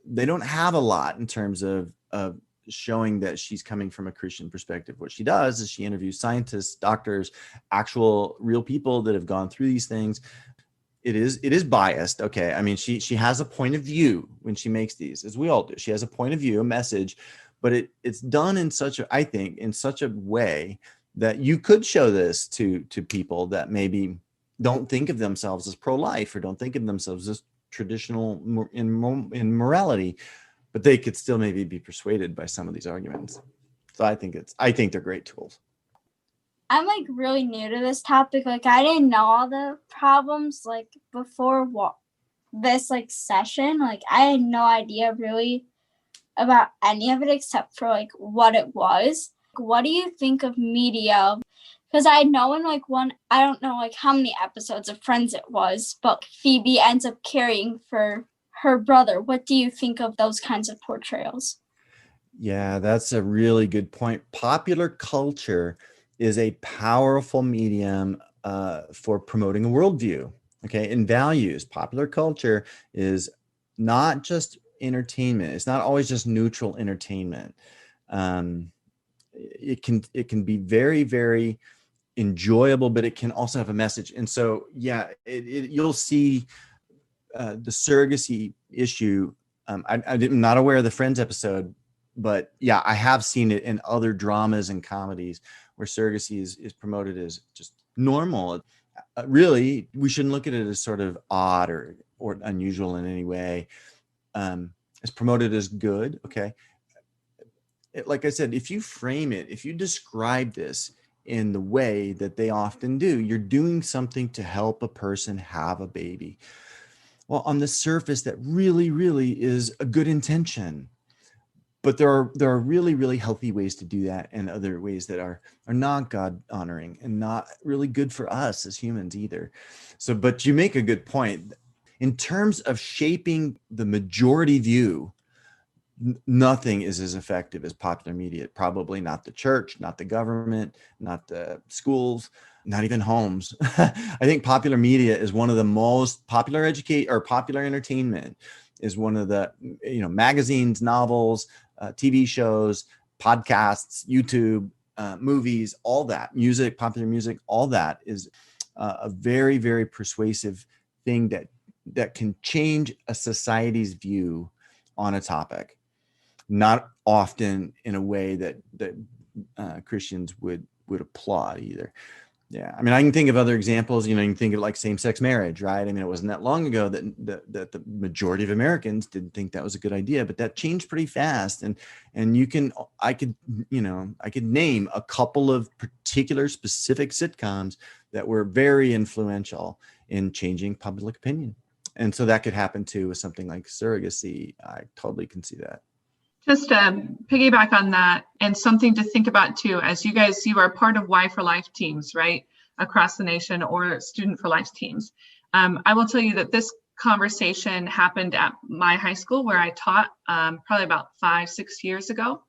they don't have a lot in terms of showing that she's coming from a Christian perspective. What she does is she interviews scientists, doctors, actual real people that have gone through these things. It is biased. Okay. I mean, she has a point of view when she makes these, as we all do. She has a point of view, a message, but it's done in such a way that you could show this to people that maybe don't think of themselves as pro-life or don't think of themselves as traditional in morality, but they could still maybe be persuaded by some of these arguments. So I think they're great tools. I'm like really new to this topic. Like I didn't know all the problems like before this like session. Like I had no idea really about any of it except for like what it was. What do you think of media? Because I know in like I don't know like how many episodes of Friends it was, but Phoebe ends up caring for her brother. What do you think of those kinds of portrayals? Yeah, that's a really good point. Popular culture is a powerful medium for promoting a worldview, okay, and values. Popular culture is not just entertainment. It's not always just neutral entertainment. It can be very, very enjoyable, but it can also have a message. And so, yeah, you'll see the surrogacy issue. I'm not aware of the Friends episode, but yeah, I have seen it in other dramas and comedies where surrogacy is promoted as just normal. Really, we shouldn't look at it as sort of odd or unusual in any way. It's promoted as good. Okay. Like I said, if you frame it, if you describe this in the way that they often do, you're doing something to help a person have a baby. Well, on the surface, that really, really is a good intention. But there are really, really healthy ways to do that, and other ways that are not God honoring and not really good for us as humans either. So, but you make a good point. In terms of shaping the majority view, nothing is as effective as popular media. Probably not the church, not the government, not the schools, not even homes. I think popular media is one of the most popular popular entertainment is one of the, magazines, novels, TV shows, podcasts, YouTube, movies, all that, music, popular music, all that is a very, very persuasive thing that can change a society's view on a topic. Not often in a way that Christians would applaud either. Yeah, I mean, I can think of other examples. You can think of like same-sex marriage, right? I mean, it wasn't that long ago that the majority of Americans didn't think that was a good idea, but that changed pretty fast. And I could name a couple of particular specific sitcoms that were very influential in changing public opinion. And so that could happen too with something like surrogacy. I totally can see that. Just to piggyback on that, and something to think about too, as you are part of Y for Life teams, right, across the nation, or Student for Life teams. I will tell you that this conversation happened at my high school where I taught probably about 5-6 years ago,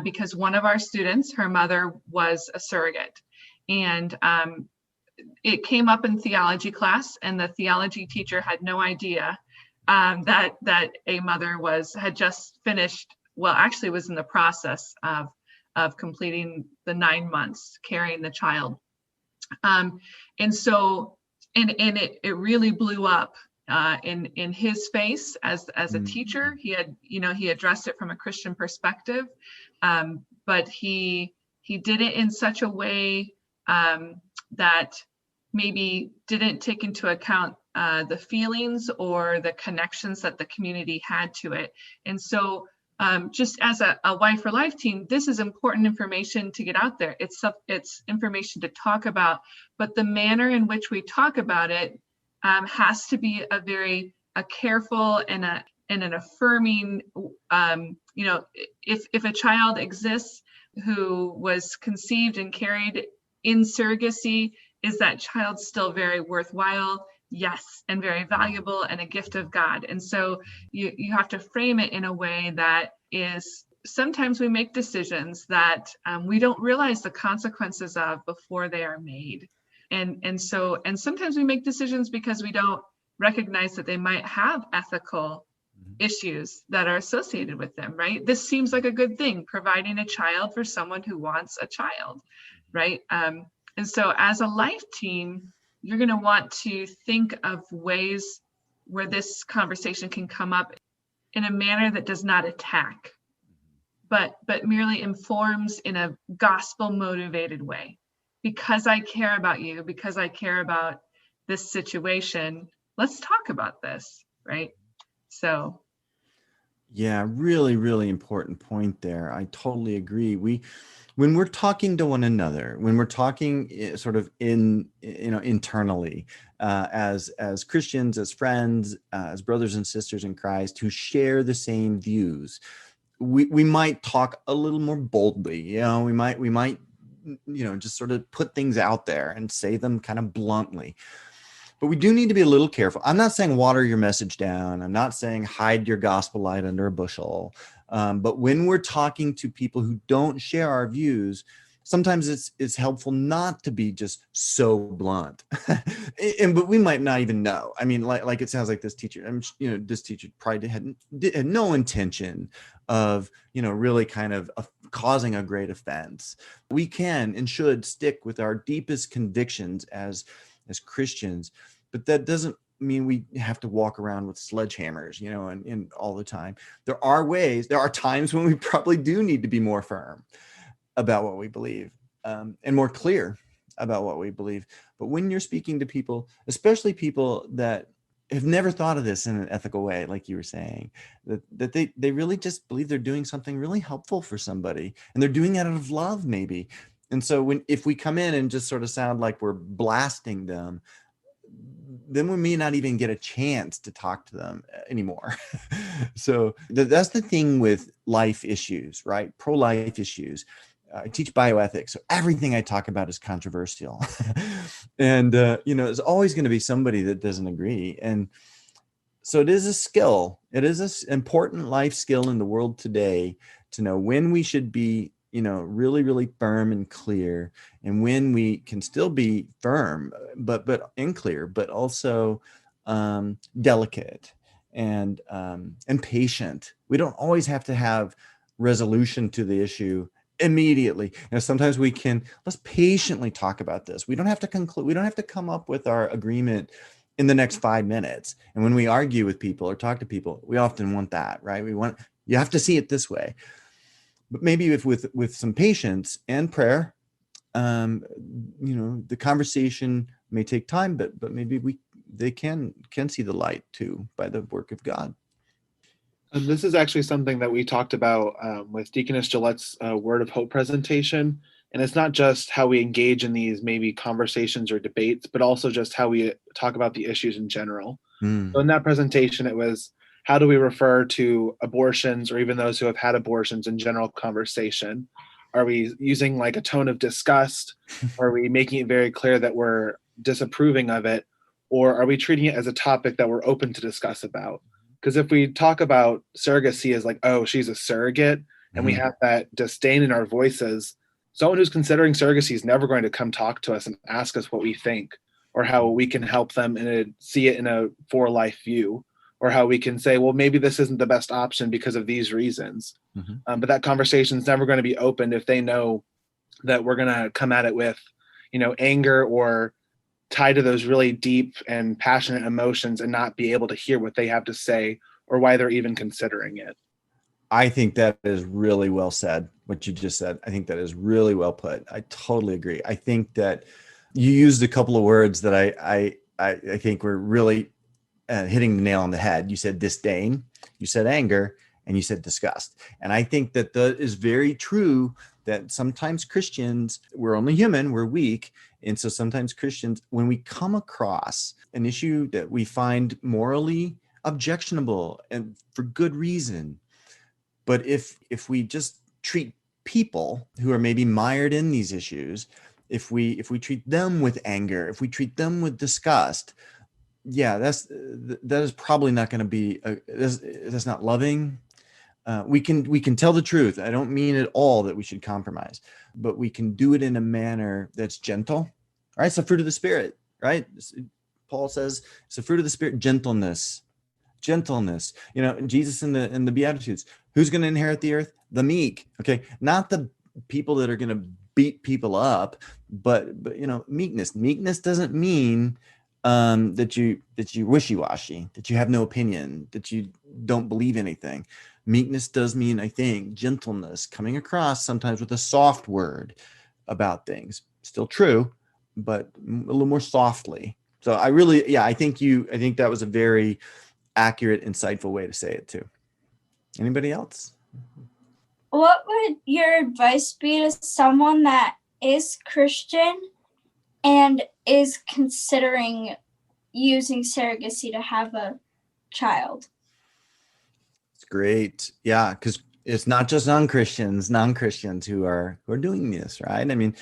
because one of our students, her mother was a surrogate. And it came up in theology class, and the theology teacher had no idea that a mother had just finished, well, actually was in the process of of completing the 9 months carrying the child. And so, and it really blew up in his face as a teacher. He had, he addressed it from a Christian perspective, but he did it in such a way that maybe didn't take into account the feelings or the connections that the community had to it. And so just as a Wife for Life team, this is important information to get out there. It's information to talk about, but the manner in which we talk about it has to be a careful and an affirming, if a child exists who was conceived and carried in surrogacy, is that child still very worthwhile? Yes, and very valuable and a gift of God. And so you have to frame it in a way that is, sometimes we make decisions that we don't realize the consequences of before they are made. And sometimes we make decisions because we don't recognize that they might have ethical issues that are associated with them, right? This seems like a good thing, providing a child for someone who wants a child, right? And so as a life team, you're going to want to think of ways where this conversation can come up in a manner that does not attack, but merely informs in a gospel motivated way. Because I care about you, because I care about this situation, let's talk about this, right? So. Yeah, really, really important point there. I totally agree. When we're talking to one another, when we're talking sort of internally, as Christians, as friends, as brothers and sisters in Christ who share the same views, we might talk a little more boldly. We might just sort of put things out there and say them kind of bluntly. But we do need to be a little careful. I'm not saying water your message down. I'm not saying hide your gospel light under a bushel. But when we're talking to people who don't share our views, sometimes it's helpful not to be just so blunt. But we might not even know. I mean, like it sounds like this teacher. This teacher probably had no intention of really kind of causing a great offense. We can and should stick with our deepest convictions as Christians, but that doesn't mean we have to walk around with sledgehammers, and all the time. There are times when we probably do need to be more firm about what we believe, and more clear about what we believe. But when you're speaking to people, especially people that have never thought of this in an ethical way, like you were saying, that they really just believe they're doing something really helpful for somebody, and they're doing it out of love, maybe. And so if we come in and just sort of sound like we're blasting them, then we may not even get a chance to talk to them anymore. So that's the thing with life issues, right? Pro-life issues. I teach bioethics, so everything I talk about is controversial. And, there's always going to be somebody that doesn't agree. And so it is a skill. It is an important life skill in the world today to know when we should be really, really firm and clear, and when we can still be firm, but clear, but also delicate and patient. We don't always have to have resolution to the issue immediately. Sometimes let's patiently talk about this. We don't have to conclude. We don't have to come up with our agreement in the next 5 minutes. And when we argue with people or talk to people, we often want that, right? You have to see it this way. But maybe if with some patience and prayer, the conversation may take time, but maybe they can see the light too by the work of God. And this is actually something that we talked about with Deaconess Gillette's Word of Hope presentation. And it's not just how we engage in these maybe conversations or debates, but also just how we talk about the issues in general. So in that presentation, it was, how do we refer to abortions or even those who have had abortions in general conversation? Are we using like a tone of disgust? Are we making it very clear that we're disapproving of it? Or are we treating it as a topic that we're open to discuss about? Because if we talk about surrogacy as like, oh, she's a surrogate, and we have that disdain in our voices, someone who's considering surrogacy is never going to come talk to us and ask us what we think or how we can help them and see it in a for life view. or how we can say, well, maybe this isn't the best option because of these reasons. But that conversation is never going to be opened if they know that we're going to come at it with, anger or tied to those really deep and passionate emotions and not be able to hear what they have to say or why they're even considering it. I think that is really well said, what you just said. I think that is really well put. I totally agree. I think that you used a couple of words that I think were really hitting the nail on the head. You said disdain, you said anger, and you said disgust. And I think that is very true, that sometimes Christians, we're only human, we're weak. And so sometimes Christians, when we come across an issue that we find morally objectionable and for good reason, but if we just treat people who are maybe mired in these issues, if we treat them with anger, if we treat them with disgust, that is probably not going to be that's not loving. We can tell the truth. I don't mean at all that we should compromise, but we can do it in a manner that's gentle. Right? It's the fruit of the Spirit, right? Paul says it's the fruit of the Spirit, gentleness. Jesus in the Beatitudes, who's going to inherit the earth? The meek. Okay, not the people that are going to beat people up, but meekness. Meekness doesn't mean that you wishy-washy, that you have no opinion, that you don't believe anything. Meekness does mean, I think, gentleness, coming across sometimes with a soft word about things. Still true, but a little more softly. So I think that was a very accurate, insightful way to say it too. Anybody else? What would your advice be to someone that is Christian and is considering using surrogacy to have a child? It's great. Yeah, because it's not just non-Christians who are doing this, right? I mean,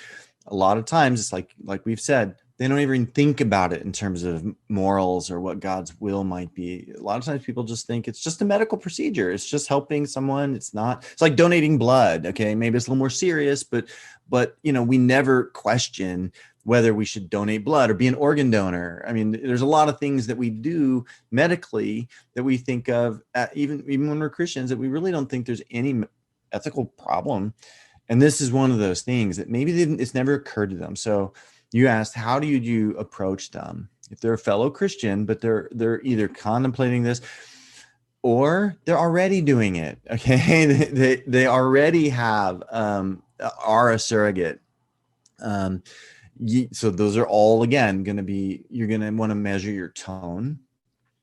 a lot of times it's like we've said, they don't even think about it in terms of morals or what God's will might be. A lot of times people just think it's just a medical procedure. It's just helping someone. It's like donating blood. Okay. Maybe it's a little more serious, but we never question whether we should donate blood or be an organ donor. I mean, there's a lot of things that we do medically that we think of, even when we're Christians, that we really don't think there's any ethical problem. And this is one of those things that maybe it's never occurred to them. So you asked, how do you approach them? If they're a fellow Christian, but they're either contemplating this or they're already doing it. Okay. They already are a surrogate. So those are all, again, you're going to want to measure your tone.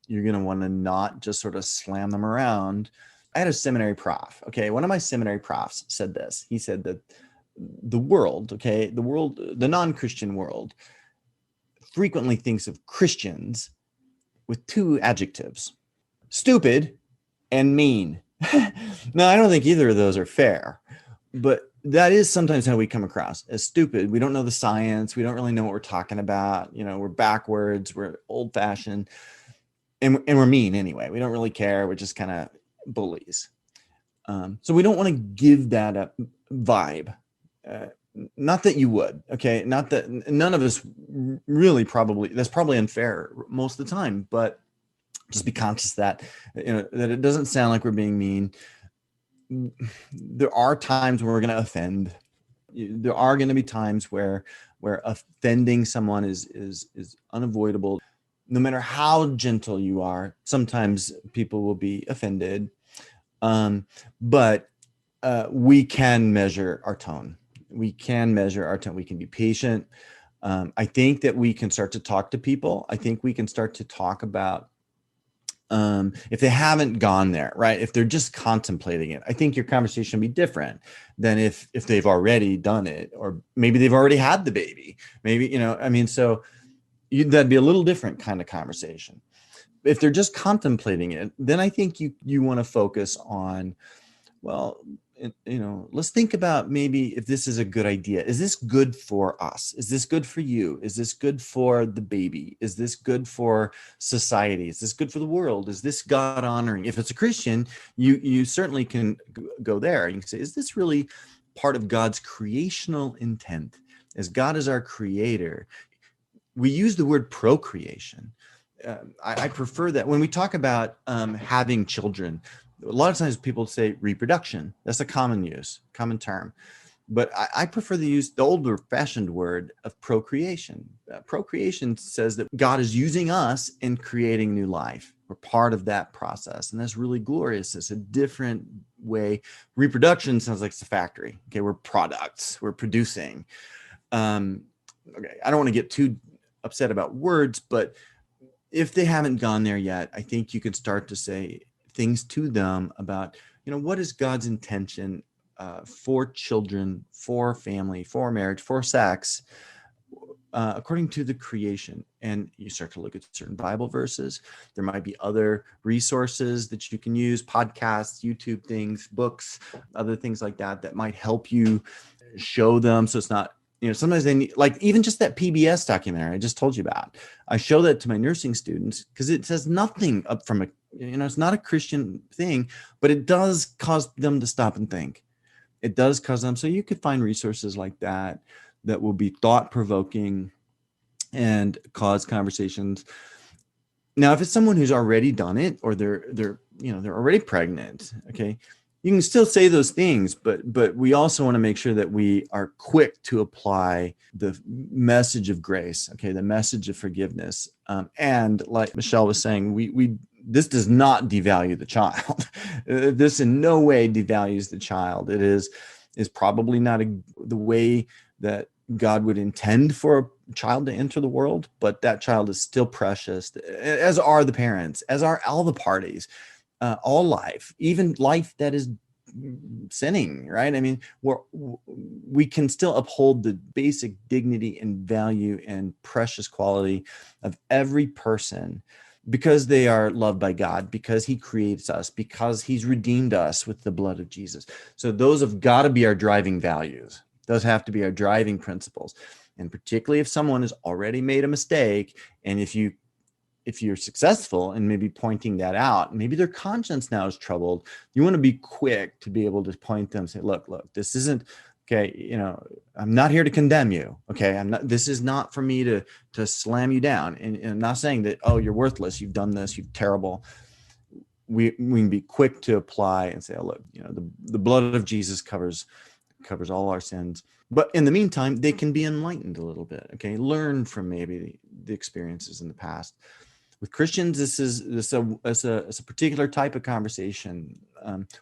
You're going to want to not just sort of slam them around. I had a seminary prof. Okay. One of my seminary profs said this. He said that the non-Christian world frequently thinks of Christians with two adjectives: stupid and mean. Now, I don't think either of those are fair, but that is sometimes how we come across as stupid. We don't know the science. We don't really know what we're talking about. We're backwards. We're old fashioned, and we're mean anyway. We don't really care. We're just kind of bullies. So we don't want to give that a vibe. Not that you would, okay? Not that none of us really that's probably unfair most of the time, but just be conscious that, that it doesn't sound like we're being mean. There are times when we're going to offend. There are going to be times where offending someone is unavoidable. No matter how gentle you are, sometimes people will be offended. But we can measure our tone. We can be patient. I think that we can start to talk to people. I think we can start to talk about if they haven't gone there, right? If they're just contemplating it, I think your conversation will be different than if they've already done it, or maybe they've already had the baby. Maybe, so that'd be a little different kind of conversation. If they're just contemplating it, then I think you want to focus on, well, let's think about maybe if this is a good idea. Is this good for us? Is this good for you? Is this good for the baby? Is this good for society? Is this good for the world? Is this God honoring? If it's a Christian, you certainly can go there. You can say, is this really part of God's creational intent? As God is our creator, we use the word procreation, I prefer that. When we talk about having children, a lot of times people say reproduction. That's a common term. But I prefer to use the older fashioned word of procreation. Procreation says that God is using us in creating new life. We're part of that process. And that's really glorious. It's a different way. Reproduction sounds like it's a factory. Okay, we're products, we're producing. Okay, I don't want to get too upset about words, but if they haven't gone there yet, I think you could start to say things to them about, what is God's intention for children, for family, for marriage, for sex, according to the creation. And you start to look at certain Bible verses. There might be other resources that you can use, podcasts, YouTube things, books, other things like that might help you show them. So it's not, sometimes they need, like even just that PBS documentary I just told you about. I show that to my nursing students because it says nothing up from it's not a Christian thing, but it does cause them to stop and think. It does cause them. So you could find resources like that will be thought-provoking and cause conversations. Now, if it's someone who's already done it, or they're already pregnant, okay, you can still say those things, but we also want to make sure that we are quick to apply the message of grace, okay, the message of forgiveness. And like Michelle was saying, this does not devalue the child. This in no way devalues the child. It is probably not the way that God would intend for a child to enter the world, but that child is still precious, as are the parents, as are all the parties, all life, even life that is sinning, right? I mean, we can still uphold the basic dignity and value and precious quality of every person, because they are loved by God, because he creates us, because he's redeemed us with the blood of Jesus. So those have got to be our driving values. Those have to be our driving principles. And particularly if someone has already made a mistake, and if you're successful in maybe pointing that out, maybe their conscience now is troubled, you want to be quick to be able to point them and say, look, this isn't, okay, I'm not here to condemn you. Okay. This is not for me to slam you down. And I'm not saying that, oh, you're worthless, you've done this, you're terrible. We can be quick to apply and say, oh, look, the blood of Jesus covers all our sins. But in the meantime, they can be enlightened a little bit. Okay. Learn from maybe the experiences in the past. With Christians, this is a particular type of conversation.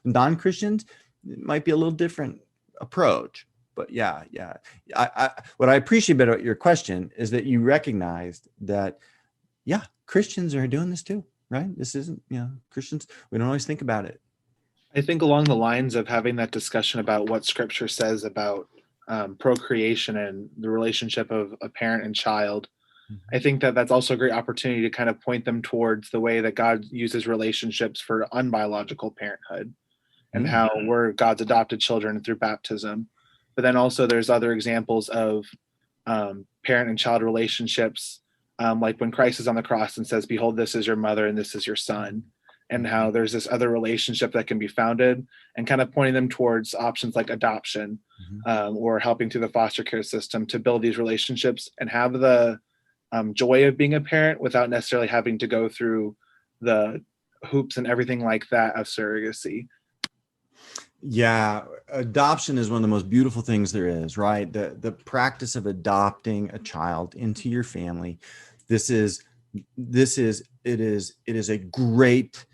Non-Christians, it might be a little different approach. But yeah. What I appreciate about your question is that you recognized that, Christians are doing this too, right? This isn't, Christians, we don't always think about it. I think along the lines of having that discussion about what Scripture says about procreation and the relationship of a parent and child, I think that that's also a great opportunity to kind of point them towards the way that God uses relationships for unbiological parenthood, and how we're God's adopted children through baptism. But then also there's other examples of parent and child relationships, like when Christ is on the cross and says, behold, this is your mother and this is your son, and how there's this other relationship that can be founded, and kind of pointing them towards options like adoption, or helping through the foster care system to build these relationships and have the joy of being a parent without necessarily having to go through the hoops and everything like that of surrogacy. Yeah, adoption is one of the most beautiful things there is, right? The practice of adopting a child into your family. It is a great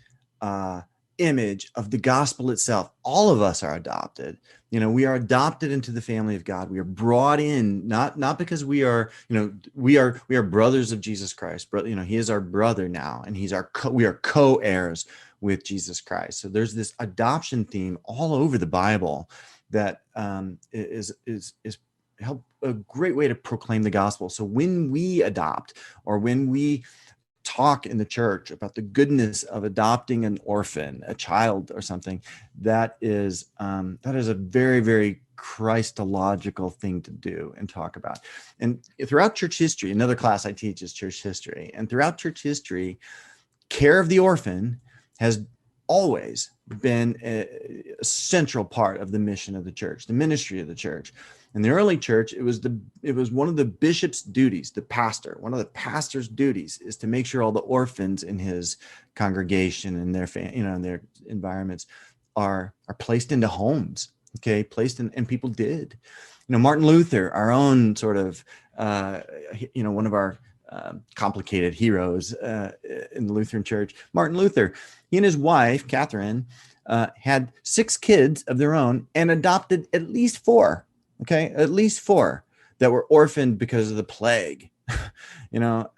image of the gospel itself. All of us are adopted. We are adopted into the family of God. We are brought in, not because we are brothers of Jesus Christ, but he is our brother now, and we are co-heirs with Jesus Christ. So there's this adoption theme all over the Bible that is a great way to proclaim the gospel. So when we adopt, or when we talk in the church about the goodness of adopting an orphan, a child or something, that is a very, very Christological thing to do and talk about. And throughout church history, another class I teach is church history. And throughout church history, care of the orphan has always been a central part of the mission of the church, the ministry of the church. In the early church, it was one of the bishop's duties, one of the pastor's duties is to make sure all the orphans in his congregation and their in their environments are placed into homes. Okay, and people did. Martin Luther, our own sort of one of our complicated heroes in the Lutheran Church, Martin Luther, he and his wife Catherine had 6 kids of their own and adopted at least 4. Okay, at least 4 that were orphaned because of the plague. I'm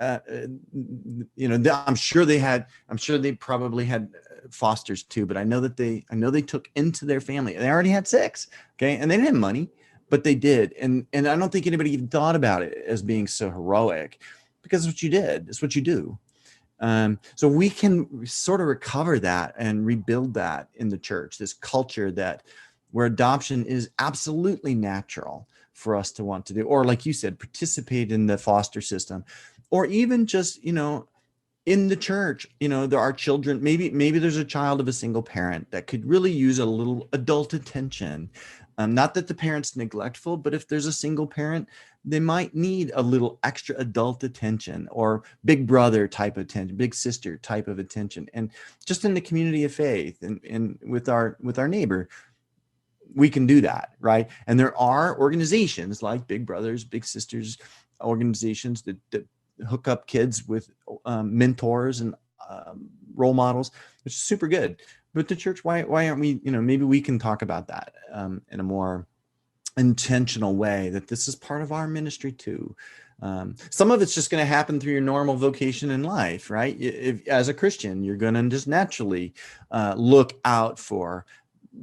sure they probably had fosters too, but I know they took into their family. They already had 6. Okay, and they didn't have money, but they did, and I don't think anybody even thought about it as being so heroic, because it's what you did. It's what you do. So we can sort of recover that and rebuild that in the church. This culture where adoption is absolutely natural for us to want to do, or like you said, participate in the foster system, or even just, in the church, there are children, maybe there's a child of a single parent that could really use a little adult attention. Not that the parent's neglectful, but if there's a single parent, they might need a little extra adult attention, or big brother type attention, big sister type of attention. And just in the community of faith and with our neighbor, we can do that, right? And there are organizations like Big Brothers, Big Sisters, organizations that hook up kids with mentors and role models, which is super good. But the church, why aren't we, maybe we can talk about that in a more intentional way, that this is part of our ministry too. Some of it's just going to happen through your normal vocation in life, right? If, as a Christian, you're going to just naturally look out for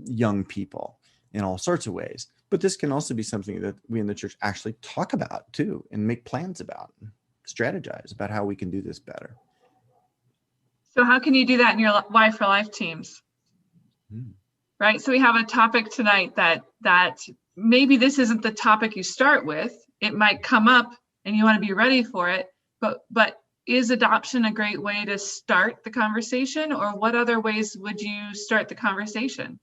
young people in all sorts of ways. But this can also be something that we in the church actually talk about too, and make plans about, strategize about how we can do this better. So how can you do that in your Y for Life teams? Right? So we have a topic tonight that maybe this isn't the topic you start with. It might come up and you want to be ready for it, but is adoption a great way to start the conversation, or what other ways would you start the conversation?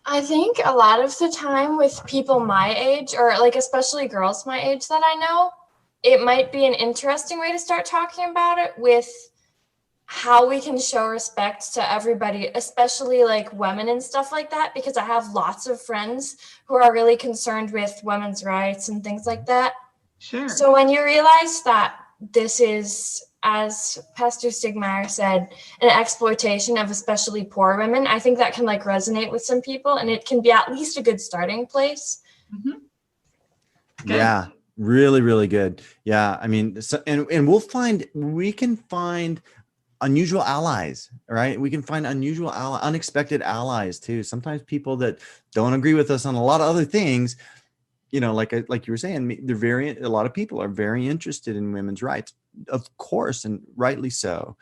I think a lot of the time with people my age, or like especially girls my age that I know, it might be an interesting way to start talking about it, with how we can show respect to everybody, especially like women and stuff like that, because I have lots of friends who are really concerned with women's rights and things like that. Sure. So when you realize that this is, as Pastor Stiegemeyer said, an exploitation of especially poor women, I think that can like resonate with some people, and it can be at least a good starting place. Mm-hmm. Yeah, really, really good. Yeah, I mean, and we can find unusual allies, right? We can find unexpected allies too. Sometimes people that don't agree with us on a lot of other things, like you were saying, a lot of people are very interested in women's rights, of course, and rightly so.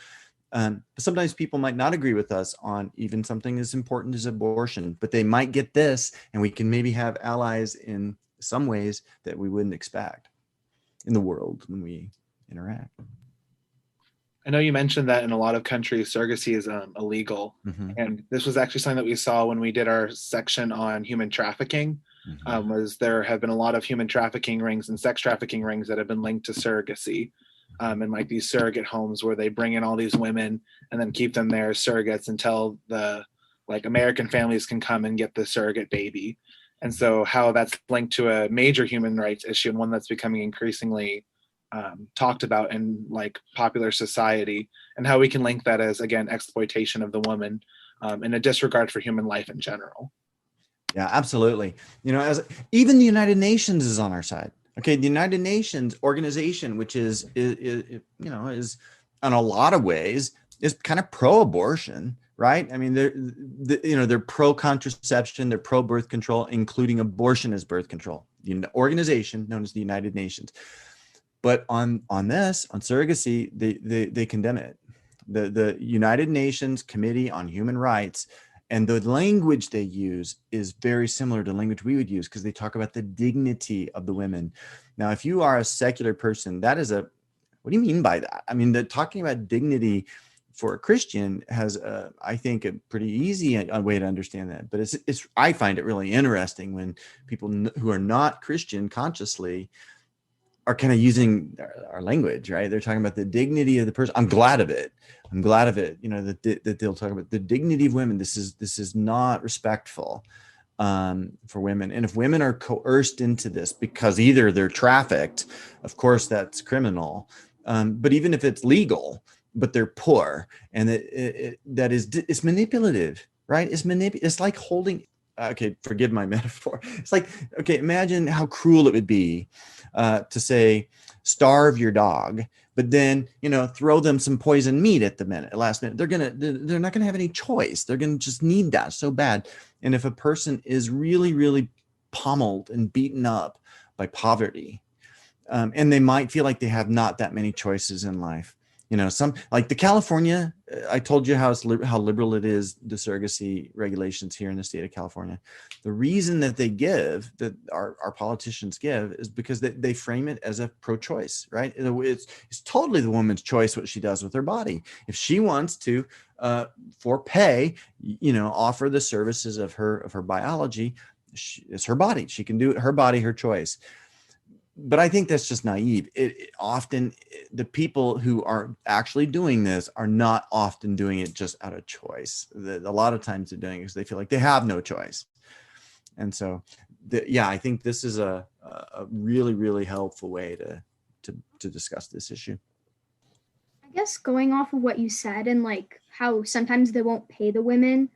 But sometimes people might not agree with us on even something as important as abortion, but they might get this, and we can maybe have allies in some ways that we wouldn't expect in the world when we interact. I know you mentioned that in a lot of countries, surrogacy is illegal. Mm-hmm. And this was actually something that we saw when we did our section on human trafficking. Mm-hmm. Was there have been a lot of human trafficking rings and sex trafficking rings that have been linked to surrogacy, and like these surrogate homes where they bring in all these women and then keep them there as surrogates until the American families can come and get the surrogate baby. And so how that's linked to a major human rights issue, and one that's becoming increasingly talked about in popular society, and how we can link that as, again, exploitation of the woman and a disregard for human life in general. Yeah, absolutely. As even the United Nations is on our side. Okay, the United Nations organization, which is in a lot of ways is kind of pro-abortion, right? I mean, they're pro-contraception, they're pro-birth control, including abortion as birth control. The organization known as the United Nations. But on surrogacy, they condemn it. The United Nations Committee on Human Rights, and the language they use is very similar to the language we would use, because they talk about the dignity of the women. Now, if you are a secular person, what do you mean by that? I mean, they're talking about dignity for a Christian has, I think, a pretty easy way to understand that. But I find it really interesting when people who are not Christian consciously are kind of using our language, right? They're talking about the dignity of the person. I'm glad of it. That they'll talk about the dignity of women. This is not respectful for women. And if women are coerced into this because either they're trafficked, of course that's criminal. But even if it's legal, but they're poor, and it's manipulative, right? It's like holding. Okay, forgive my metaphor. It's like, okay, imagine how cruel it would be to say, starve your dog, but then, throw them some poisoned meat at the last minute. They're not gonna have any choice. They're gonna just need that so bad. And if a person is really, really pummeled and beaten up by poverty, and they might feel like they have not that many choices in life. Some like the California, I told you how liberal it is, the surrogacy regulations here in the state of California. The reason that that our politicians give is because they frame it as a pro-choice, right? It's totally the woman's choice what she does with her body. If she wants to, for pay, offer the services of her biology, it's her body. She can do it, her body, her choice. But I think that's just naive. Often the people who are actually doing this are not often doing it just out of choice. A lot of times they're doing it because they feel like they have no choice. And so, I think this is a really, really helpful way to discuss this issue. I guess going off of what you said and like how sometimes they won't pay the women.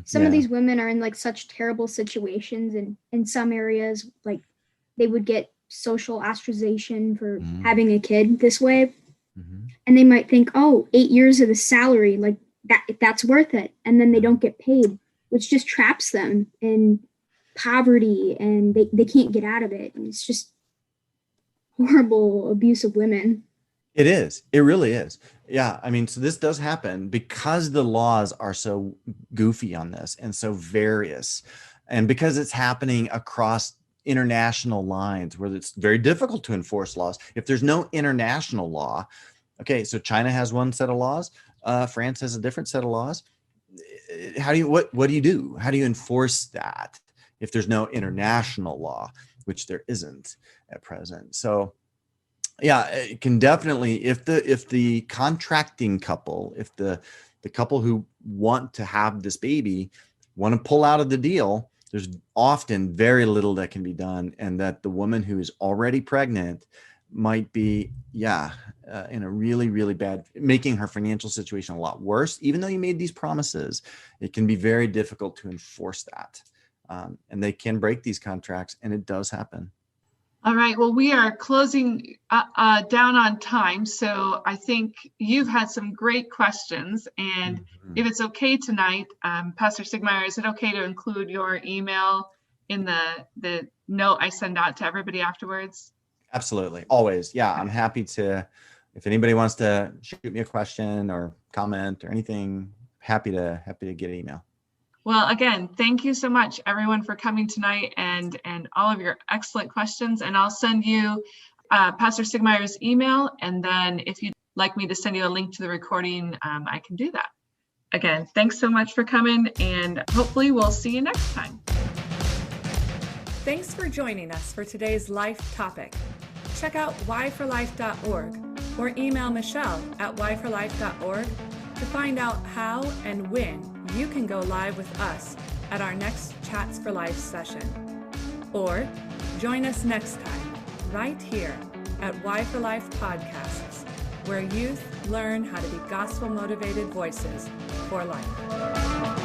Some of these women are in like such terrible situations, and in some areas, like they would get social ostracization for having a kid this way. And they might think, 8 years of the salary, like that's worth it. And then they don't get paid, which just traps them in poverty, and they can't get out of it. And it's just horrible abuse of women. It is. It really is. Yeah. I mean, so this does happen because the laws are so goofy on this and so various, and because it's happening across international lines where it's very difficult to enforce laws. If there's no international law, okay, so China has one set of laws, France has a different set of laws. What do you do? How do you enforce that if there's no international law, which there isn't at present? So it can definitely, if the contracting couple, if the couple who want to have this baby want to pull out of the deal, there's often very little that can be done, and that the woman who is already pregnant might be, in a really, really bad, making her financial situation a lot worse. Even though you made these promises, it can be very difficult to enforce that. And they can break these contracts, and it does happen. All right. Well, we are closing down on time. So I think you've had some great questions. And if it's okay tonight, Pastor Stiegemeyer, is it okay to include your email in the note I send out to everybody afterwards? Absolutely. Always. Yeah, I'm happy to, if anybody wants to shoot me a question or comment or anything, happy to get an email. Well, again, thank you so much, everyone, for coming tonight and all of your excellent questions. And I'll send you Pastor Stiegmeyer's email. And then if you'd like me to send you a link to the recording, I can do that. Again, thanks so much for coming, and hopefully we'll see you next time. Thanks for joining us for today's life topic. Check out whyforlife.org or email Michelle at whyforlife.org to find out how and when you can go live with us at our next Chats for Life session. Or join us next time right here at Why for Life Podcasts, where youth learn how to be gospel-motivated voices for life.